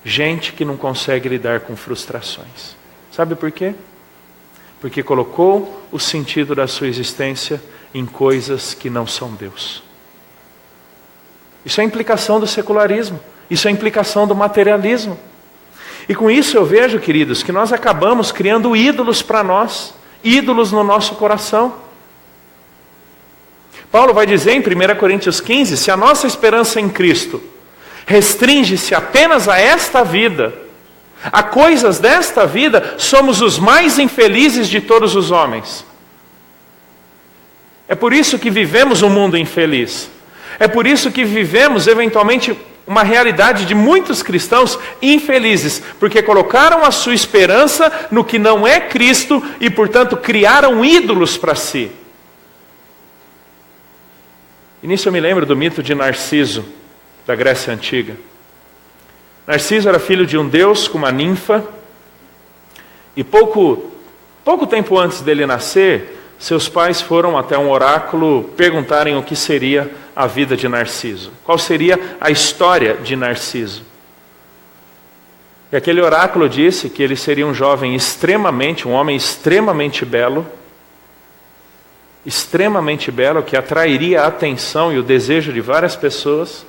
Gente que não consegue lidar com frustrações. Sabe por quê? Porque colocou o sentido da sua existência em coisas que não são Deus. Isso é a implicação do secularismo. Isso é a implicação do materialismo. E com isso eu vejo, queridos, que nós acabamos criando ídolos para nós. Ídolos no nosso coração. Paulo vai dizer em 1 Coríntios 15, se a nossa esperança em Cristo restringe-se apenas a esta vida, a coisas desta vida, somos os mais infelizes de todos os homens. É por isso que vivemos um mundo infeliz. É por isso que vivemos, eventualmente, uma realidade de muitos cristãos infelizes, porque colocaram a sua esperança no que não é Cristo e, portanto, criaram ídolos para si. E nisso eu me lembro do mito de Narciso, da Grécia Antiga. Narciso era filho de um deus com uma ninfa, e pouco tempo antes dele nascer, seus pais foram até um oráculo perguntarem o que seria a vida de Narciso. Qual seria a história de Narciso? E aquele oráculo disse que ele seria um homem extremamente belo, que atrairia a atenção e o desejo de várias pessoas,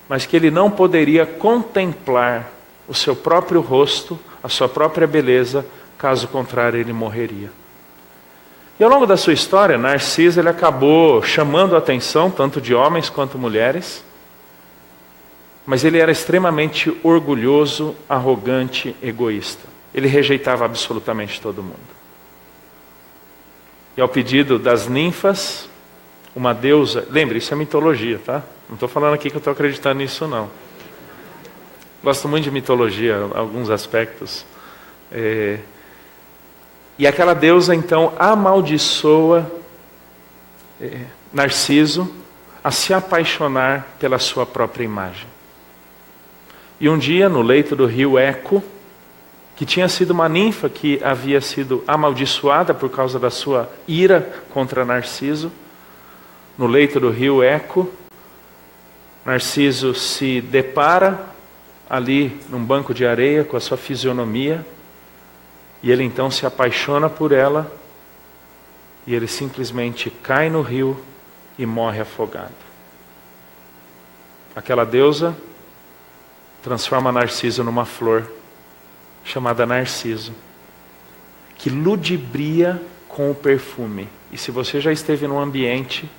mas que ele não poderia contemplar o seu próprio rosto, a sua própria beleza, caso contrário ele morreria. E ao longo da sua história, Narciso ele acabou chamando a atenção tanto de homens quanto mulheres, mas ele era extremamente orgulhoso, arrogante, egoísta. Ele rejeitava absolutamente todo mundo. E ao pedido das ninfas, uma deusa... Lembre, isso é mitologia, tá? Não estou falando aqui que eu estou acreditando nisso, não. Gosto muito de mitologia, alguns aspectos. E aquela deusa, então, amaldiçoa Narciso a se apaixonar pela sua própria imagem. E um dia, no leito do rio Eco, que tinha sido uma ninfa que havia sido amaldiçoada por causa da sua ira contra Narciso, no leito do rio Eco, Narciso se depara ali num banco de areia com a sua fisionomia, e ele então se apaixona por ela, e ele simplesmente cai no rio e morre afogado. Aquela deusa transforma Narciso numa flor, chamada Narciso, que ludibria com o perfume. E se você já esteve num ambiente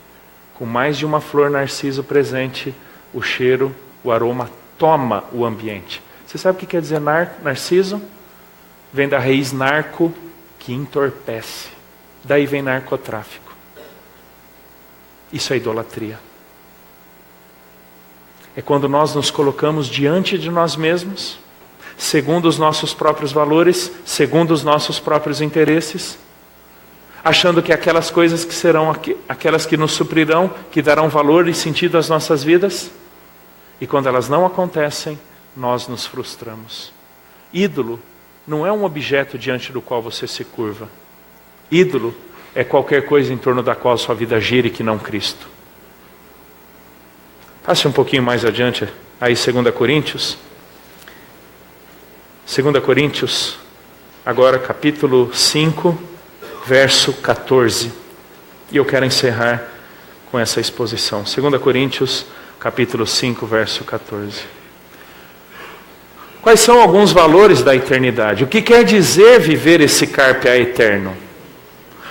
com mais de uma flor Narciso presente, o cheiro, o aroma toma o ambiente. Você sabe o que quer dizer Narciso? Vem da raiz narco, que entorpece. Daí vem narcotráfico. Isso é idolatria. É quando nós nos colocamos diante de nós mesmos, segundo os nossos próprios valores, segundo os nossos próprios interesses, achando que aquelas coisas que serão aquelas que nos suprirão, que darão valor e sentido às nossas vidas, e quando elas não acontecem, nós nos frustramos. Ídolo não é um objeto diante do qual você se curva. Ídolo é qualquer coisa em torno da qual sua vida gira e que não Cristo. Passe um pouquinho mais adiante, aí 2 Coríntios. 2 Coríntios, agora capítulo 5, verso 14. E eu quero encerrar com essa exposição. 2 Coríntios, capítulo 5, verso 14. Quais são alguns valores da eternidade? O que quer dizer viver esse carpe a eterno?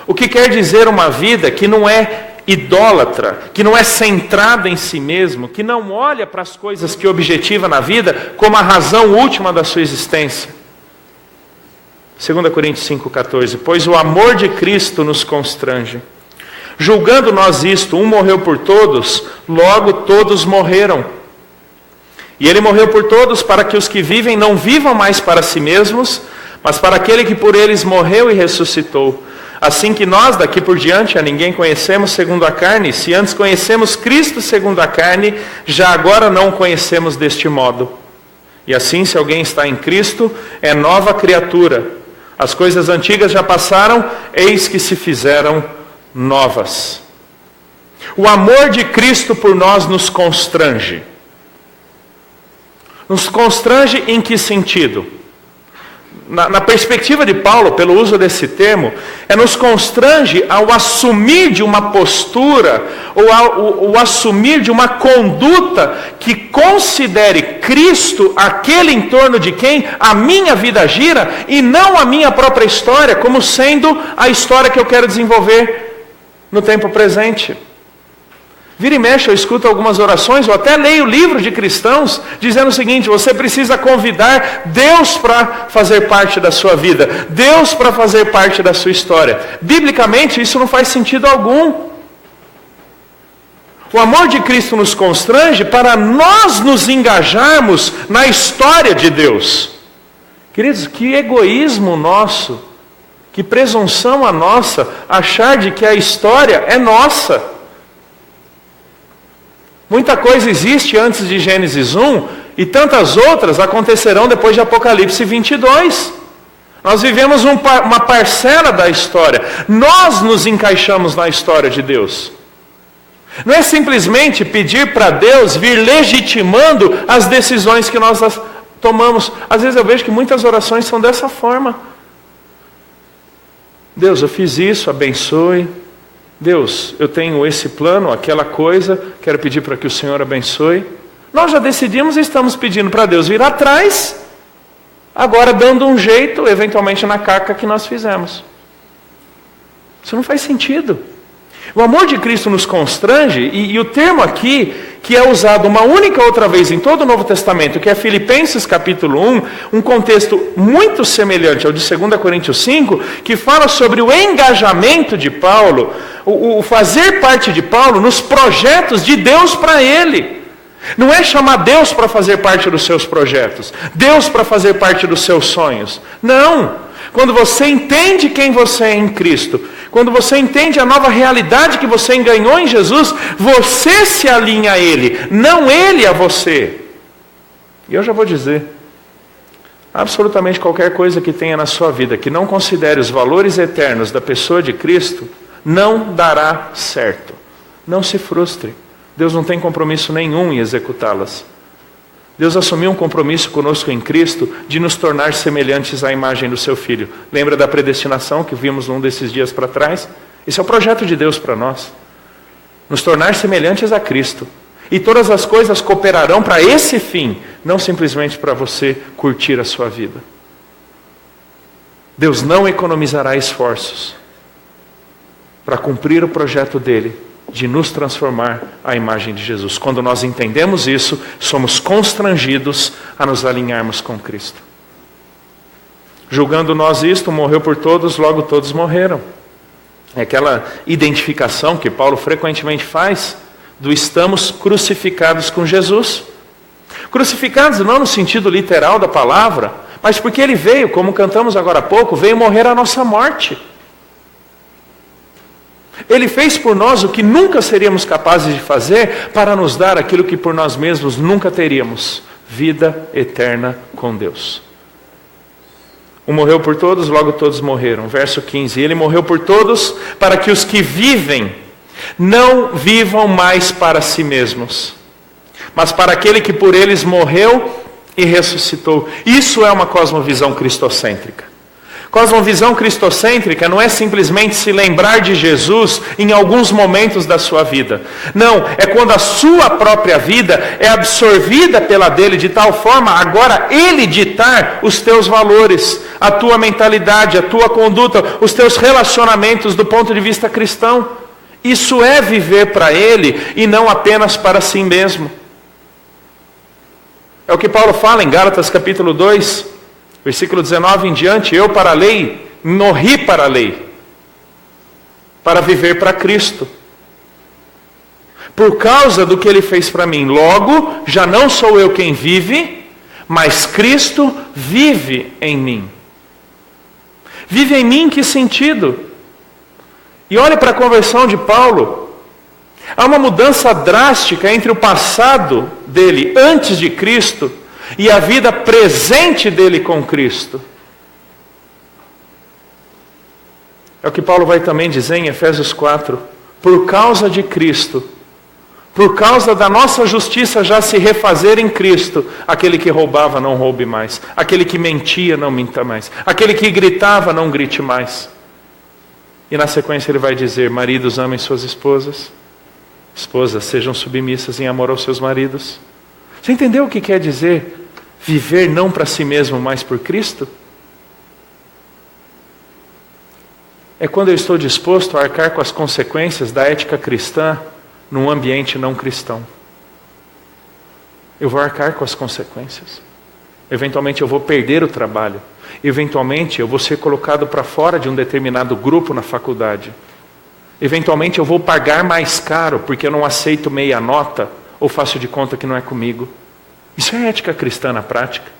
O que quer dizer uma vida que não é idólatra, que não é centrada em si mesmo, que não olha para as coisas que objetiva na vida como a razão última da sua existência? 2 Coríntios 5,14. Pois o amor de Cristo nos constrange. Julgando nós isto, um morreu por todos, logo todos morreram. E ele morreu por todos para que os que vivem não vivam mais para si mesmos, mas para aquele que por eles morreu e ressuscitou. Assim que nós daqui por diante a ninguém conhecemos segundo a carne, se antes conhecemos Cristo segundo a carne, já agora não o conhecemos deste modo. E assim, se alguém está em Cristo, é nova criatura. As coisas antigas já passaram, eis que se fizeram novas. O amor de Cristo por nós nos constrange. Nos constrange em que sentido? Na perspectiva de Paulo, pelo uso desse termo, nos constrange ao assumir de uma postura ou ao assumir de uma conduta que considere Cristo aquele em torno de quem a minha vida gira e não a minha própria história como sendo a história que eu quero desenvolver no tempo presente. Vira e mexe, eu escuto algumas orações, eu até leio livros de cristãos dizendo o seguinte: você precisa convidar Deus para fazer parte da sua vida, Deus para fazer parte da sua história. Biblicamente isso não faz sentido algum. O amor de Cristo nos constrange para nós nos engajarmos na história de Deus. Queridos, que egoísmo nosso, que presunção a nossa, achar de que a história é nossa. Muita coisa existe antes de Gênesis 1 e tantas outras acontecerão depois de Apocalipse 22. Nós vivemos uma parcela da história. Nós nos encaixamos na história de Deus. Não é simplesmente pedir para Deus vir legitimando as decisões que nós tomamos. Às vezes eu vejo que muitas orações são dessa forma. Deus, eu fiz isso, abençoe. Deus, eu tenho esse plano, aquela coisa, quero pedir para que o Senhor abençoe. Nós já decidimos e estamos pedindo para Deus vir atrás, agora dando um jeito, eventualmente na caca que nós fizemos. Isso não faz sentido. O amor de Cristo nos constrange, e o termo aqui, que é usado uma única outra vez em todo o Novo Testamento, que é Filipenses capítulo 1, um contexto muito semelhante ao de 2 Coríntios 5, que fala sobre o engajamento de Paulo, o fazer parte de Paulo nos projetos de Deus para ele. Não é chamar Deus para fazer parte dos seus projetos, Deus para fazer parte dos seus sonhos. Não! Quando você entende quem você é em Cristo, quando você entende a nova realidade que você ganhou em Jesus, você se alinha a Ele, não Ele a você. E eu já vou dizer, absolutamente qualquer coisa que tenha na sua vida que não considere os valores eternos da pessoa de Cristo, não dará certo. Não se frustre. Deus não tem compromisso nenhum em executá-las. Deus assumiu um compromisso conosco em Cristo de nos tornar semelhantes à imagem do seu Filho. Lembra da predestinação que vimos num desses dias para trás? Esse é o projeto de Deus para nós. Nos tornar semelhantes a Cristo. E todas as coisas cooperarão para esse fim, não simplesmente para você curtir a sua vida. Deus não economizará esforços para cumprir o projeto dele de nos transformar à imagem de Jesus. Quando nós entendemos isso, somos constrangidos a nos alinharmos com Cristo. Julgando nós isto, morreu por todos, logo todos morreram. É aquela identificação que Paulo frequentemente faz do estamos crucificados com Jesus. Crucificados não no sentido literal da palavra, mas porque ele veio, como cantamos agora há pouco, veio morrer a nossa morte. Ele fez por nós o que nunca seríamos capazes de fazer para nos dar aquilo que por nós mesmos nunca teríamos: vida eterna com Deus. Um morreu por todos, logo todos morreram. Verso 15. Ele morreu por todos para que os que vivem não vivam mais para si mesmos, mas para aquele que por eles morreu e ressuscitou. Isso é uma cosmovisão cristocêntrica. Cosmovisão cristocêntrica não é simplesmente se lembrar de Jesus em alguns momentos da sua vida. Não, é quando a sua própria vida é absorvida pela dele de tal forma, agora ele ditar os teus valores, a tua mentalidade, a tua conduta, os teus relacionamentos do ponto de vista cristão. Isso é viver para ele e não apenas para si mesmo. É o que Paulo fala em Gálatas capítulo 2. Versículo 19 em diante: eu para a lei, morri para a lei, para viver para Cristo. Por causa do que ele fez para mim. Logo, já não sou eu quem vive, mas Cristo vive em mim. Vive em mim em que sentido? E olhe para a conversão de Paulo. Há uma mudança drástica entre o passado dele, antes de Cristo, e a vida presente dele com Cristo. É o que Paulo vai também dizer em Efésios 4. Por causa de Cristo, por causa da nossa justiça já se refazer em Cristo, aquele que roubava não roube mais, aquele que mentia não minta mais, aquele que gritava não grite mais. E na sequência ele vai dizer: maridos, amem suas esposas, esposas, sejam submissas em amor aos seus maridos. Você entendeu o que quer dizer viver não para si mesmo, mas por Cristo? É quando eu estou disposto a arcar com as consequências da ética cristã num ambiente não cristão. Eu vou arcar com as consequências. Eventualmente eu vou perder o trabalho. Eventualmente eu vou ser colocado para fora de um determinado grupo na faculdade. Eventualmente eu vou pagar mais caro porque eu não aceito meia nota ou faço de conta que não é comigo. Isso é ética cristã na prática.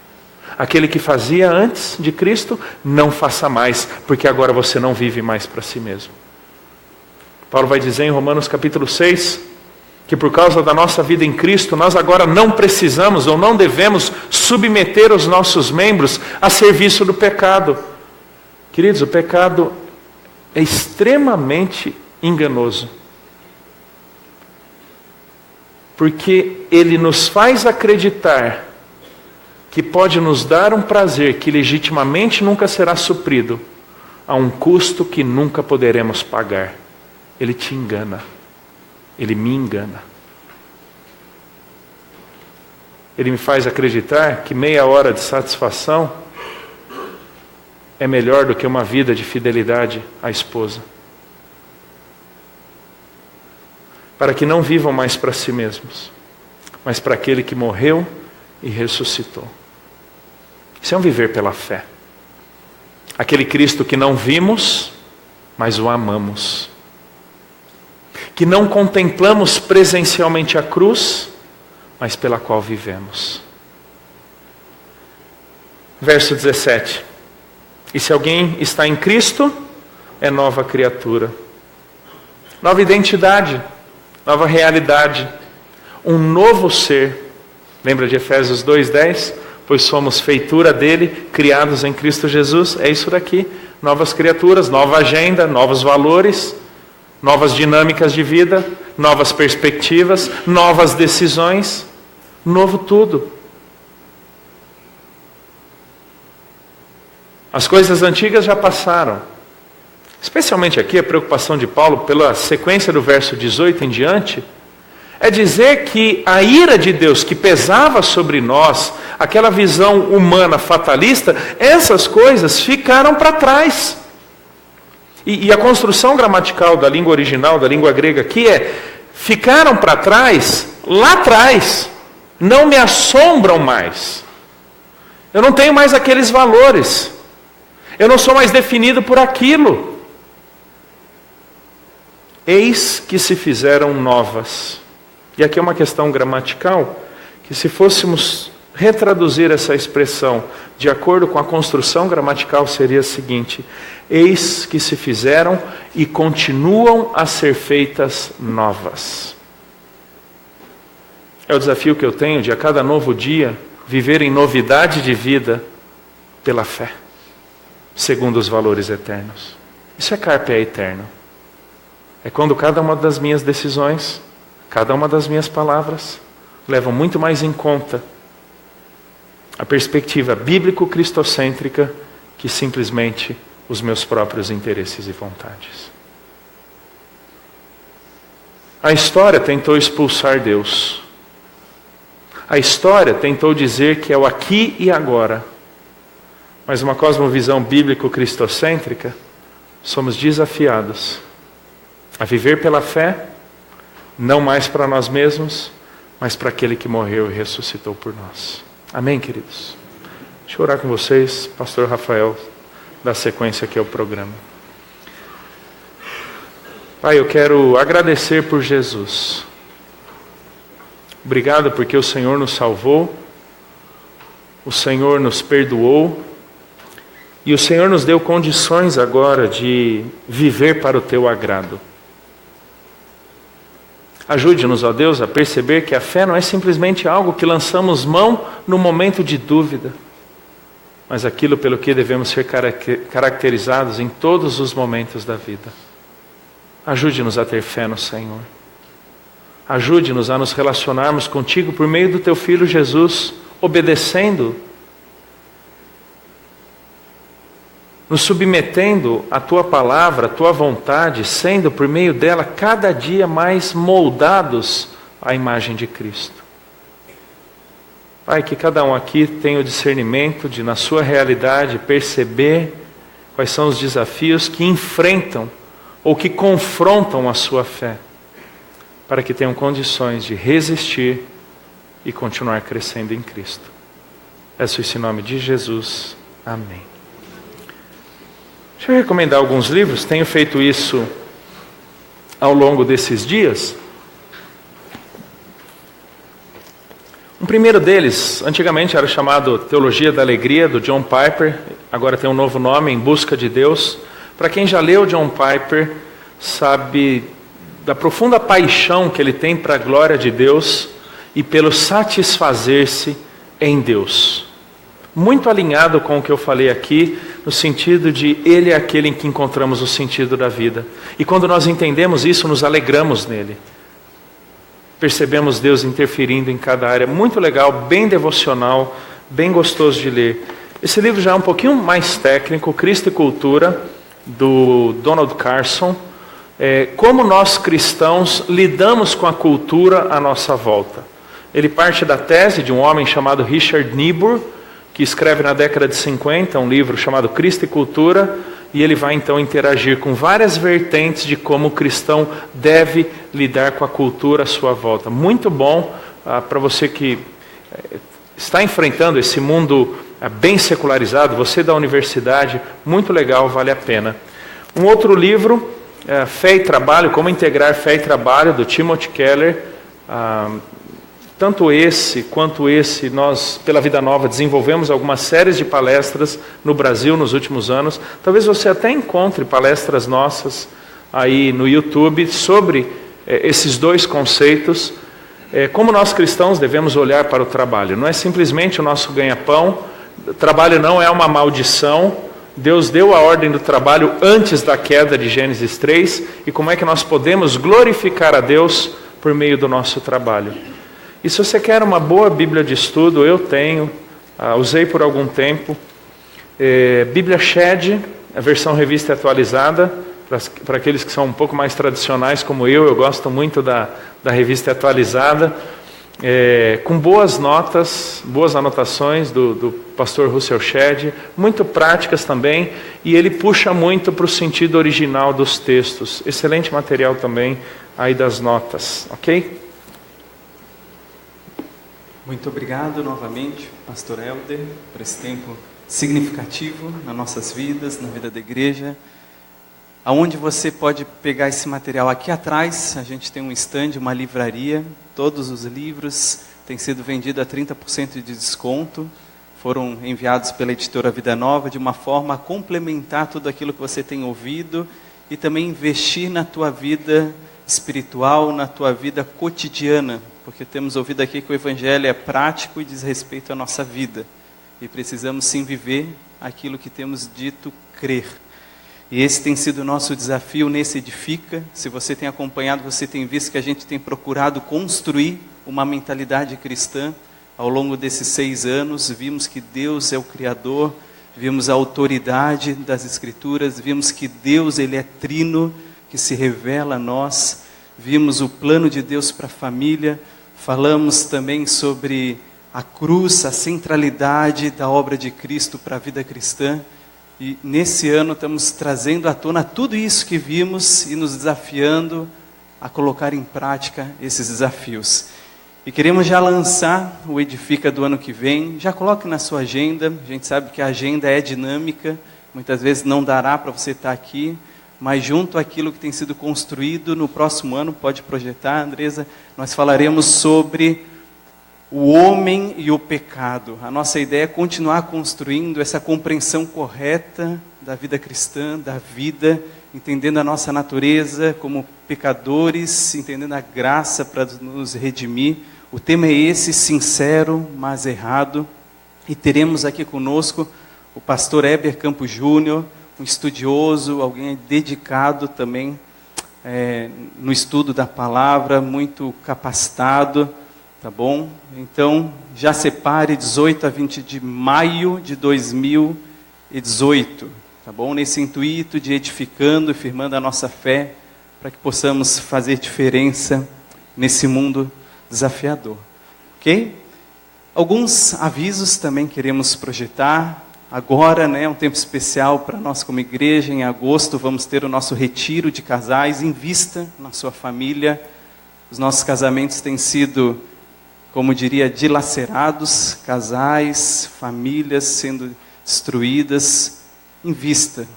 Aquele que fazia antes de Cristo, não faça mais, porque agora você não vive mais para si mesmo. Paulo vai dizer em Romanos capítulo 6, que por causa da nossa vida em Cristo, nós agora não precisamos ou não devemos submeter os nossos membros a serviço do pecado. Queridos, o pecado é extremamente enganoso. Porque ele nos faz acreditar que pode nos dar um prazer que legitimamente nunca será suprido, a um custo que nunca poderemos pagar. Ele te engana. Ele me engana. Ele me faz acreditar que meia hora de satisfação é melhor do que uma vida de fidelidade à esposa. Para que não vivam mais para si mesmos, mas para aquele que morreu e ressuscitou. Isso é um viver pela fé. Aquele Cristo que não vimos, mas o amamos. Que não contemplamos presencialmente a cruz, mas pela qual vivemos. Verso 17. E se alguém está em Cristo, é nova criatura. Nova identidade, nova realidade, um novo ser. Lembra de Efésios 2:10? Pois somos feitura dele, criados em Cristo Jesus. É isso daqui. Novas criaturas, nova agenda, novos valores, novas dinâmicas de vida, novas perspectivas, novas decisões, novo tudo. As coisas antigas já passaram. Especialmente aqui a preocupação de Paulo pela sequência do verso 18 em diante, é dizer que a ira de Deus que pesava sobre nós, aquela visão humana fatalista, essas coisas ficaram para trás. E a construção gramatical da língua original, da língua grega aqui é: ficaram para trás, lá atrás, não me assombram mais. Eu não tenho mais aqueles valores. Eu não sou mais definido por aquilo. Eis que se fizeram novas. E aqui é uma questão gramatical, que se fôssemos retraduzir essa expressão de acordo com a construção gramatical seria a seguinte: eis que se fizeram e continuam a ser feitas novas. É o desafio que eu tenho de a cada novo dia viver em novidade de vida pela fé, segundo os valores eternos. Isso é carpe eterno. É quando cada uma das minhas decisões, cada uma das minhas palavras levam muito mais em conta a perspectiva bíblico-cristocêntrica que simplesmente os meus próprios interesses e vontades. A história tentou expulsar Deus. A história tentou dizer que é o aqui e agora. Mas uma cosmovisão bíblico-cristocêntrica, somos desafiados a viver pela fé, não mais para nós mesmos, mas para aquele que morreu e ressuscitou por nós. Amém, queridos? Deixa eu orar com vocês. Pastor Rafael dá sequência aqui ao programa. Pai, eu quero agradecer por Jesus. Obrigado porque o Senhor nos salvou, o Senhor nos perdoou, e o Senhor nos deu condições agora de viver para o Teu agrado. Ajude-nos, ó Deus, a perceber que a fé não é simplesmente algo que lançamos mão no momento de dúvida. mas aquilo pelo que devemos ser caracterizados em todos os momentos da vida. Ajude-nos a ter fé no Senhor. Ajude-nos a nos relacionarmos contigo por meio do teu Filho Jesus, obedecendo, nos submetendo à tua palavra, à tua vontade, sendo por meio dela cada dia mais moldados à imagem de Cristo. Pai, que cada um aqui tenha o discernimento de, na sua realidade, perceber quais são os desafios que enfrentam ou que confrontam a sua fé, para que tenham condições de resistir e continuar crescendo em Cristo. Peço isso em nome de Jesus. Amém. Deixa eu recomendar alguns livros. Tenho feito isso ao longo desses dias. Um primeiro deles, antigamente era chamado Teologia da Alegria, do John Piper. Agora tem um novo nome, Em Busca de Deus. Para quem já leu John Piper, sabe da profunda paixão que ele tem para a glória de Deus e pelo satisfazer-se em Deus. Muito alinhado com o que eu falei aqui, no sentido de Ele é aquele em que encontramos o sentido da vida. E quando nós entendemos isso, nos alegramos nele. Percebemos Deus interferindo em cada área. Muito legal, bem devocional, bem gostoso de ler. Esse livro já é um pouquinho mais técnico, Cristo e Cultura, do Donald Carson. Como nós cristãos lidamos com a cultura à nossa volta. Ele parte da tese de um homem chamado Richard Niebuhr, que escreve na década de 50 um livro chamado Cristo e Cultura, e ele vai então interagir com várias vertentes de como o cristão deve lidar com a cultura à sua volta. Muito bom para você que está enfrentando esse mundo bem secularizado, você da universidade, muito legal, vale a pena. Um outro livro, Fé e Trabalho, Como Integrar Fé e Trabalho, do Timothy Keller. Tanto esse quanto esse, nós, pela Vida Nova, desenvolvemos algumas séries de palestras no Brasil nos últimos anos. Talvez você até encontre palestras nossas aí no YouTube sobre esses dois conceitos. Como nós cristãos devemos olhar para o trabalho. Não é simplesmente o nosso ganha-pão. O trabalho não é uma maldição. Deus deu a ordem do trabalho antes da queda de Gênesis 3. E como é que nós podemos glorificar a Deus por meio do nosso trabalho? E se você quer uma boa Bíblia de estudo, eu tenho, usei por algum tempo, Bíblia Shed, a versão revista e atualizada, para aqueles que são um pouco mais tradicionais como eu gosto muito da revista atualizada, com boas notas, boas anotações do pastor Russell Shedd, muito práticas também, e ele puxa muito para o sentido original dos textos. Excelente material também aí das notas, ok? Muito obrigado novamente, pastor Helder, por esse tempo significativo nas nossas vidas, na vida da igreja. Aonde você pode pegar esse material? Aqui atrás, a gente tem um stand, uma livraria. Todos os livros têm sido vendidos a 30% de desconto. Foram enviados pela editora Vida Nova, de uma forma a complementar tudo aquilo que você tem ouvido e também investir na tua vida espiritual, na tua vida cotidiana. Porque temos ouvido aqui que o Evangelho é prático e diz respeito à nossa vida. E precisamos sim viver aquilo que temos dito crer. E esse tem sido o nosso desafio nesse Edifica. Se você tem acompanhado, você tem visto que a gente tem procurado construir uma mentalidade cristã. Ao longo desses 6 anos, vimos que Deus é o Criador, vimos a autoridade das Escrituras, vimos que Deus ele é trino, que se revela a nós. Vimos o plano de Deus para a família, falamos também sobre a cruz, a centralidade da obra de Cristo para a vida cristã. E nesse ano estamos trazendo à tona tudo isso que vimos e nos desafiando a colocar em prática esses desafios. E queremos já lançar o Edifica do ano que vem. Já coloque na sua agenda, a gente sabe que a agenda é dinâmica, muitas vezes não dará para você estar aqui, mas junto àquilo que tem sido construído no próximo ano, pode projetar, Andresa, nós falaremos sobre o homem e o pecado. A nossa ideia é continuar construindo essa compreensão correta da vida cristã, da vida, entendendo a nossa natureza como pecadores, entendendo a graça para nos redimir. O tema é esse, sincero, mas errado. E teremos aqui conosco o pastor Heber Campos Júnior, um estudioso, alguém dedicado também no estudo da palavra, muito capacitado, tá bom? Então, já separe 18 a 20 de maio de 2018, tá bom? Nesse intuito de edificando e firmando a nossa fé, para que possamos fazer diferença nesse mundo desafiador, ok? Alguns avisos também queremos projetar. Agora, né, um tempo especial para nós como igreja. Em agosto vamos ter o nosso retiro de casais. Invista na sua família. Os nossos casamentos têm sido, como diria, dilacerados. Casais, famílias sendo destruídas. Invista.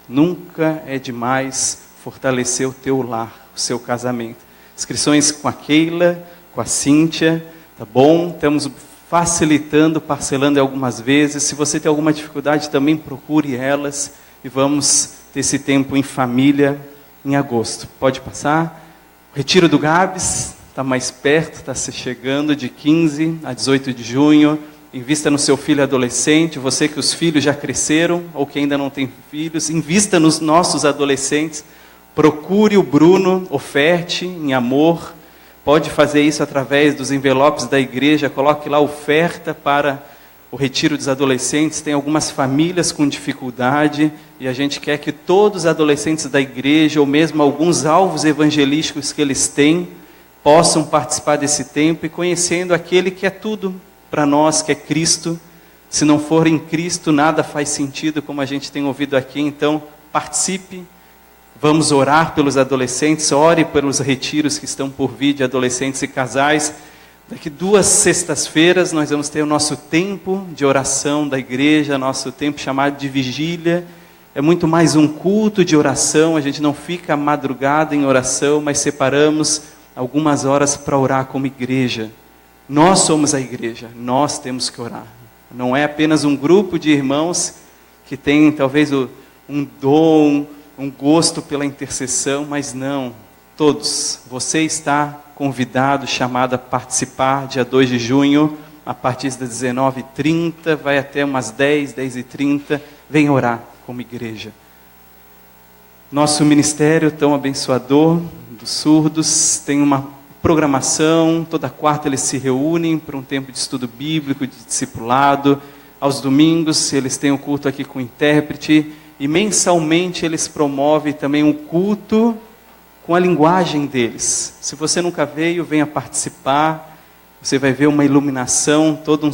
Nunca é demais fortalecer o teu lar, o seu casamento. Inscrições com a Keila, com a Cíntia, tá bom? Estamos facilitando, parcelando algumas vezes. Se você tem alguma dificuldade, também procure elas e vamos ter esse tempo em família em agosto. Pode passar. O Retiro do Gabs está mais perto, está se chegando, de 15 a 18 de junho. Invista no seu filho adolescente, você que os filhos já cresceram ou que ainda não tem filhos, invista nos nossos adolescentes. Procure o Bruno, oferte em amor. Pode fazer isso através dos envelopes da igreja, coloque lá oferta para o retiro dos adolescentes. Tem algumas famílias com dificuldade e a gente quer que todos os adolescentes da igreja, ou mesmo alguns alvos evangelísticos que eles têm, possam participar desse tempo e conhecendo aquele que é tudo para nós, que é Cristo. Se não for em Cristo, nada faz sentido, como a gente tem ouvido aqui. Então, participe. Vamos orar pelos adolescentes, ore pelos retiros que estão por vir de adolescentes e casais. Daqui 2 sextas-feiras nós vamos ter o nosso tempo de oração da igreja, nosso tempo chamado de vigília. É muito mais um culto de oração, a gente não fica madrugada em oração, mas separamos algumas horas para orar como igreja. Nós somos a igreja, nós temos que orar. Não é apenas um grupo de irmãos que tem talvez um dom, um gosto pela intercessão, mas não, todos. Você está convidado, chamado a participar, dia 2 de junho, a partir das 19h30, vai até umas 10h30, vem orar como igreja. Nosso ministério tão abençoador dos surdos tem uma programação, toda quarta eles se reúnem para um tempo de estudo bíblico, de discipulado. Aos domingos eles têm um culto aqui com intérprete. E mensalmente eles promovem também um culto com a linguagem deles. Se você nunca veio, venha participar. Você vai ver uma iluminação, toda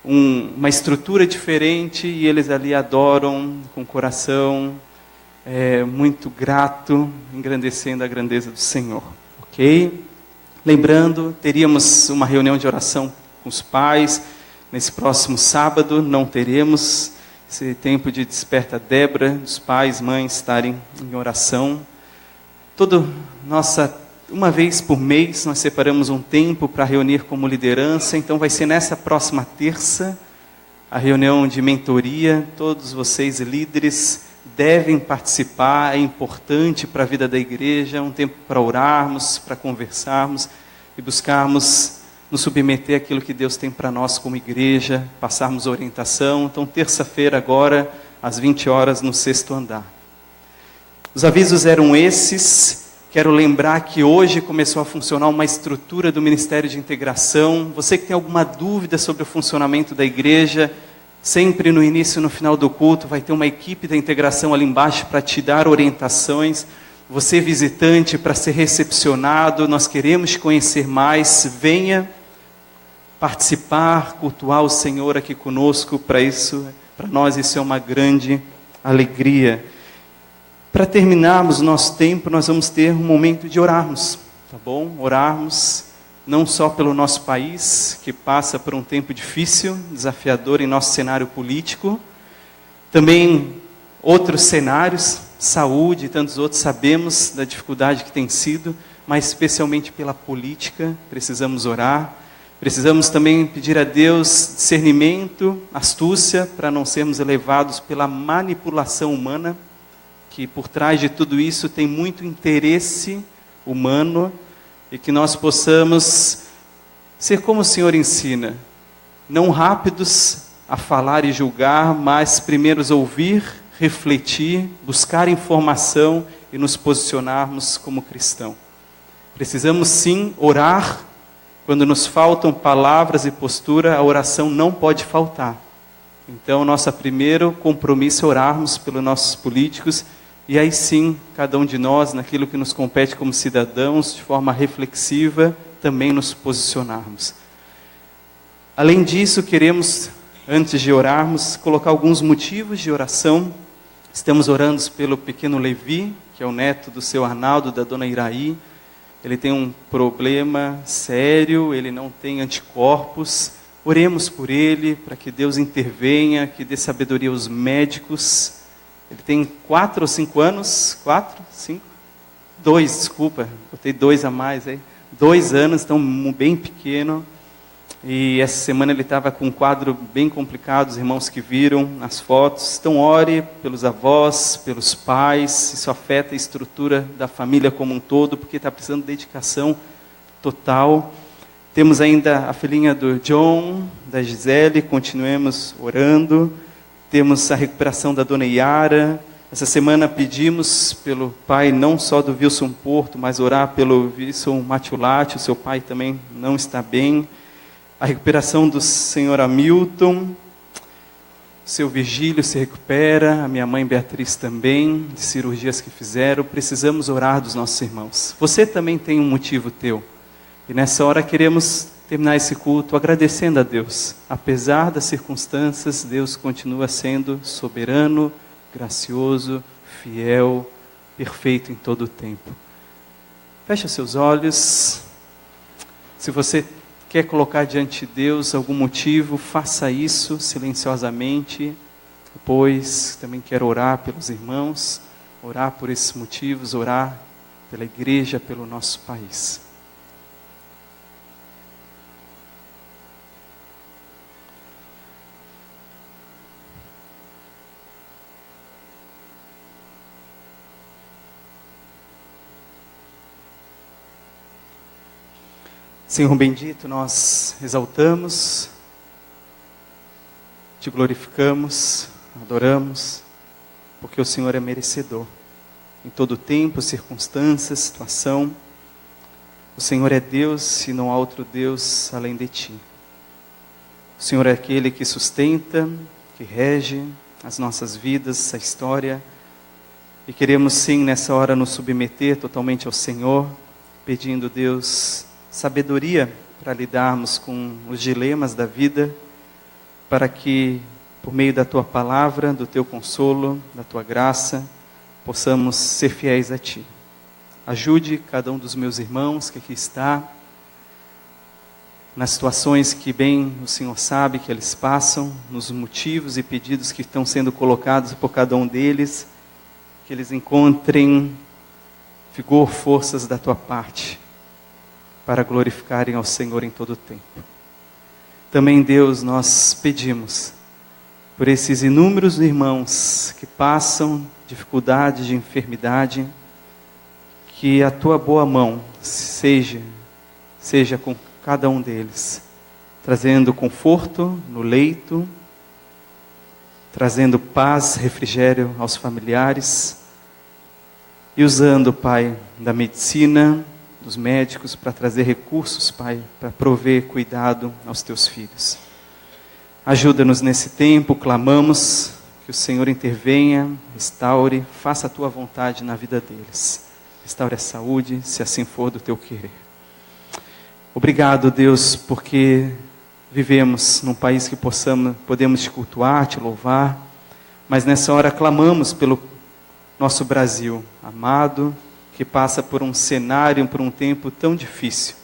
uma estrutura diferente. E eles ali adoram com o coração muito grato, engrandecendo a grandeza do Senhor. Ok? Lembrando, teríamos uma reunião de oração com os pais. Nesse próximo sábado não teremos esse tempo de desperta Débora, dos pais, mães estarem em oração. Uma vez por mês nós separamos um tempo para reunir como liderança, então vai ser nessa próxima terça, a reunião de mentoria. Todos vocês líderes devem participar, é importante para a vida da igreja, um tempo para orarmos, para conversarmos e buscarmos nos submeter àquilo que Deus tem para nós como igreja, passarmos orientação. Então, terça-feira agora, às 20 horas, no 6º andar. Os avisos eram esses. Quero lembrar que hoje começou a funcionar uma estrutura do Ministério de Integração. Você que tem alguma dúvida sobre o funcionamento da igreja, sempre no início e no final do culto, vai ter uma equipe da integração ali embaixo para te dar orientações. Você visitante, para ser recepcionado, nós queremos te conhecer mais, venha participar, cultuar o Senhor aqui conosco. Para nós isso é uma grande alegria. Para terminarmos o nosso tempo, nós vamos ter um momento de orarmos, tá bom? Orarmos não só pelo nosso país, que passa por um tempo difícil, desafiador em nosso cenário político, também outros cenários, saúde e tantos outros, sabemos da dificuldade que tem sido, mas especialmente pela política, precisamos orar. Precisamos também pedir a Deus discernimento, astúcia, para não sermos levados pela manipulação humana, que por trás de tudo isso tem muito interesse humano, e que nós possamos ser como o Senhor ensina, não rápidos a falar e julgar, mas primeiro ouvir, refletir, buscar informação e nos posicionarmos como cristão. Precisamos sim orar. Quando nos faltam palavras e postura, a oração não pode faltar. Então, nosso primeiro compromisso é orarmos pelos nossos políticos, e aí sim, cada um de nós, naquilo que nos compete como cidadãos, de forma reflexiva, também nos posicionarmos. Além disso, queremos, antes de orarmos, colocar alguns motivos de oração. Estamos orando pelo pequeno Levi, que é o neto do seu Arnaldo, da dona Iraí. Ele tem um problema sério, ele não tem anticorpos. Oremos por ele, para que Deus intervenha, que dê sabedoria aos médicos. Ele tem 4 ou 5 anos? 4? 5? 2, desculpa, botei 2 a mais aí. 2 anos, então bem pequeno. E essa semana ele estava com um quadro bem complicado, os irmãos que viram as fotos. Então ore pelos avós, pelos pais, isso afeta a estrutura da família como um todo, porque está precisando de dedicação total. Temos ainda a filhinha do John, da Gisele, continuemos orando. Temos a recuperação da dona Yara. Essa semana pedimos pelo pai não só do Wilson Porto, mas orar pelo Wilson Matiulati, o seu pai também não está bem. A recuperação do senhor Hamilton, seu Virgílio se recupera, a minha mãe Beatriz também, de cirurgias que fizeram. Precisamos orar dos nossos irmãos. Você também tem um motivo teu. E nessa hora queremos terminar esse culto agradecendo a Deus. Apesar das circunstâncias, Deus continua sendo soberano, gracioso, fiel, perfeito em todo o tempo. Feche os seus olhos. Se você quer colocar diante de Deus algum motivo, faça isso silenciosamente. Depois também quero orar pelos irmãos, orar por esses motivos, orar pela igreja, pelo nosso país. Senhor bendito, nós exaltamos, te glorificamos, adoramos, porque o Senhor é merecedor. Em todo tempo, circunstância, situação, o Senhor é Deus e não há outro Deus além de ti. O Senhor é aquele que sustenta, que rege as nossas vidas, a história, e queremos sim nessa hora nos submeter totalmente ao Senhor, pedindo, Deus, sabedoria para lidarmos com os dilemas da vida, para que, por meio da Tua palavra, do Teu consolo, da Tua graça, possamos ser fiéis a Ti. Ajude cada um dos meus irmãos que aqui está, nas situações que bem o Senhor sabe que eles passam, nos motivos e pedidos que estão sendo colocados por cada um deles, que eles encontrem vigor, forças da Tua parte, para glorificarem ao Senhor em todo o tempo. Também, Deus, nós pedimos por esses inúmeros irmãos que passam dificuldade de enfermidade, que a Tua boa mão seja com cada um deles, trazendo conforto no leito, trazendo paz, refrigério aos familiares, e usando, Pai, da medicina, dos médicos, para trazer recursos, Pai, para prover cuidado aos Teus filhos. Ajuda-nos nesse tempo, clamamos que o Senhor intervenha, restaure, faça a Tua vontade na vida deles. Restaure a saúde, se assim for do Teu querer. Obrigado, Deus, porque vivemos num país que podemos te cultuar, te louvar, mas nessa hora clamamos pelo nosso Brasil amado, que passa por um cenário, por um tempo tão difícil,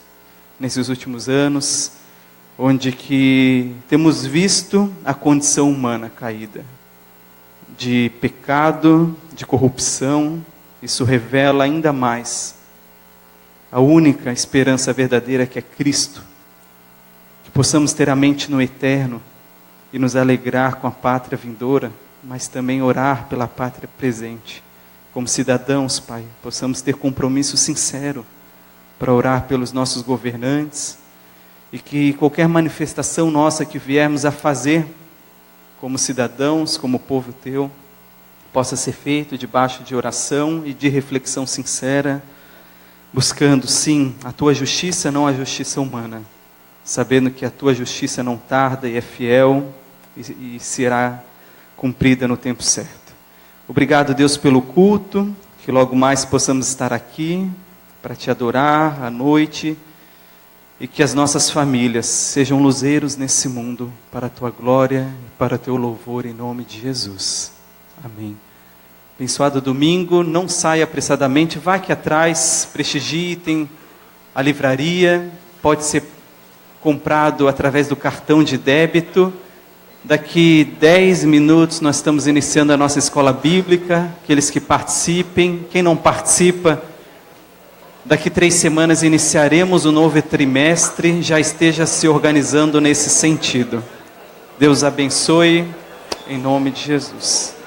nesses últimos anos, onde que temos visto a condição humana caída, de pecado, de corrupção. Isso revela ainda mais a única esperança verdadeira, que é Cristo, que possamos ter a mente no eterno e nos alegrar com a pátria vindoura, mas também orar pela pátria presente. Como cidadãos, Pai, possamos ter compromisso sincero para orar pelos nossos governantes, e que qualquer manifestação nossa que viermos a fazer como cidadãos, como povo teu, possa ser feito debaixo de oração e de reflexão sincera, buscando, sim, a tua justiça, não a justiça humana, sabendo que a tua justiça não tarda e é fiel e será cumprida no tempo certo. Obrigado, Deus, pelo culto, que logo mais possamos estar aqui para te adorar à noite e que as nossas famílias sejam luzeiros nesse mundo para a tua glória e para o teu louvor, em nome de Jesus. Amém. Abençoado domingo, não saia apressadamente, vá aqui atrás, prestigie, tem a livraria, pode ser comprado através do cartão de débito. Daqui 10 minutos nós estamos iniciando a nossa escola bíblica, aqueles que participem, quem não participa, daqui 3 semanas iniciaremos o novo trimestre, já esteja se organizando nesse sentido. Deus abençoe, em nome de Jesus.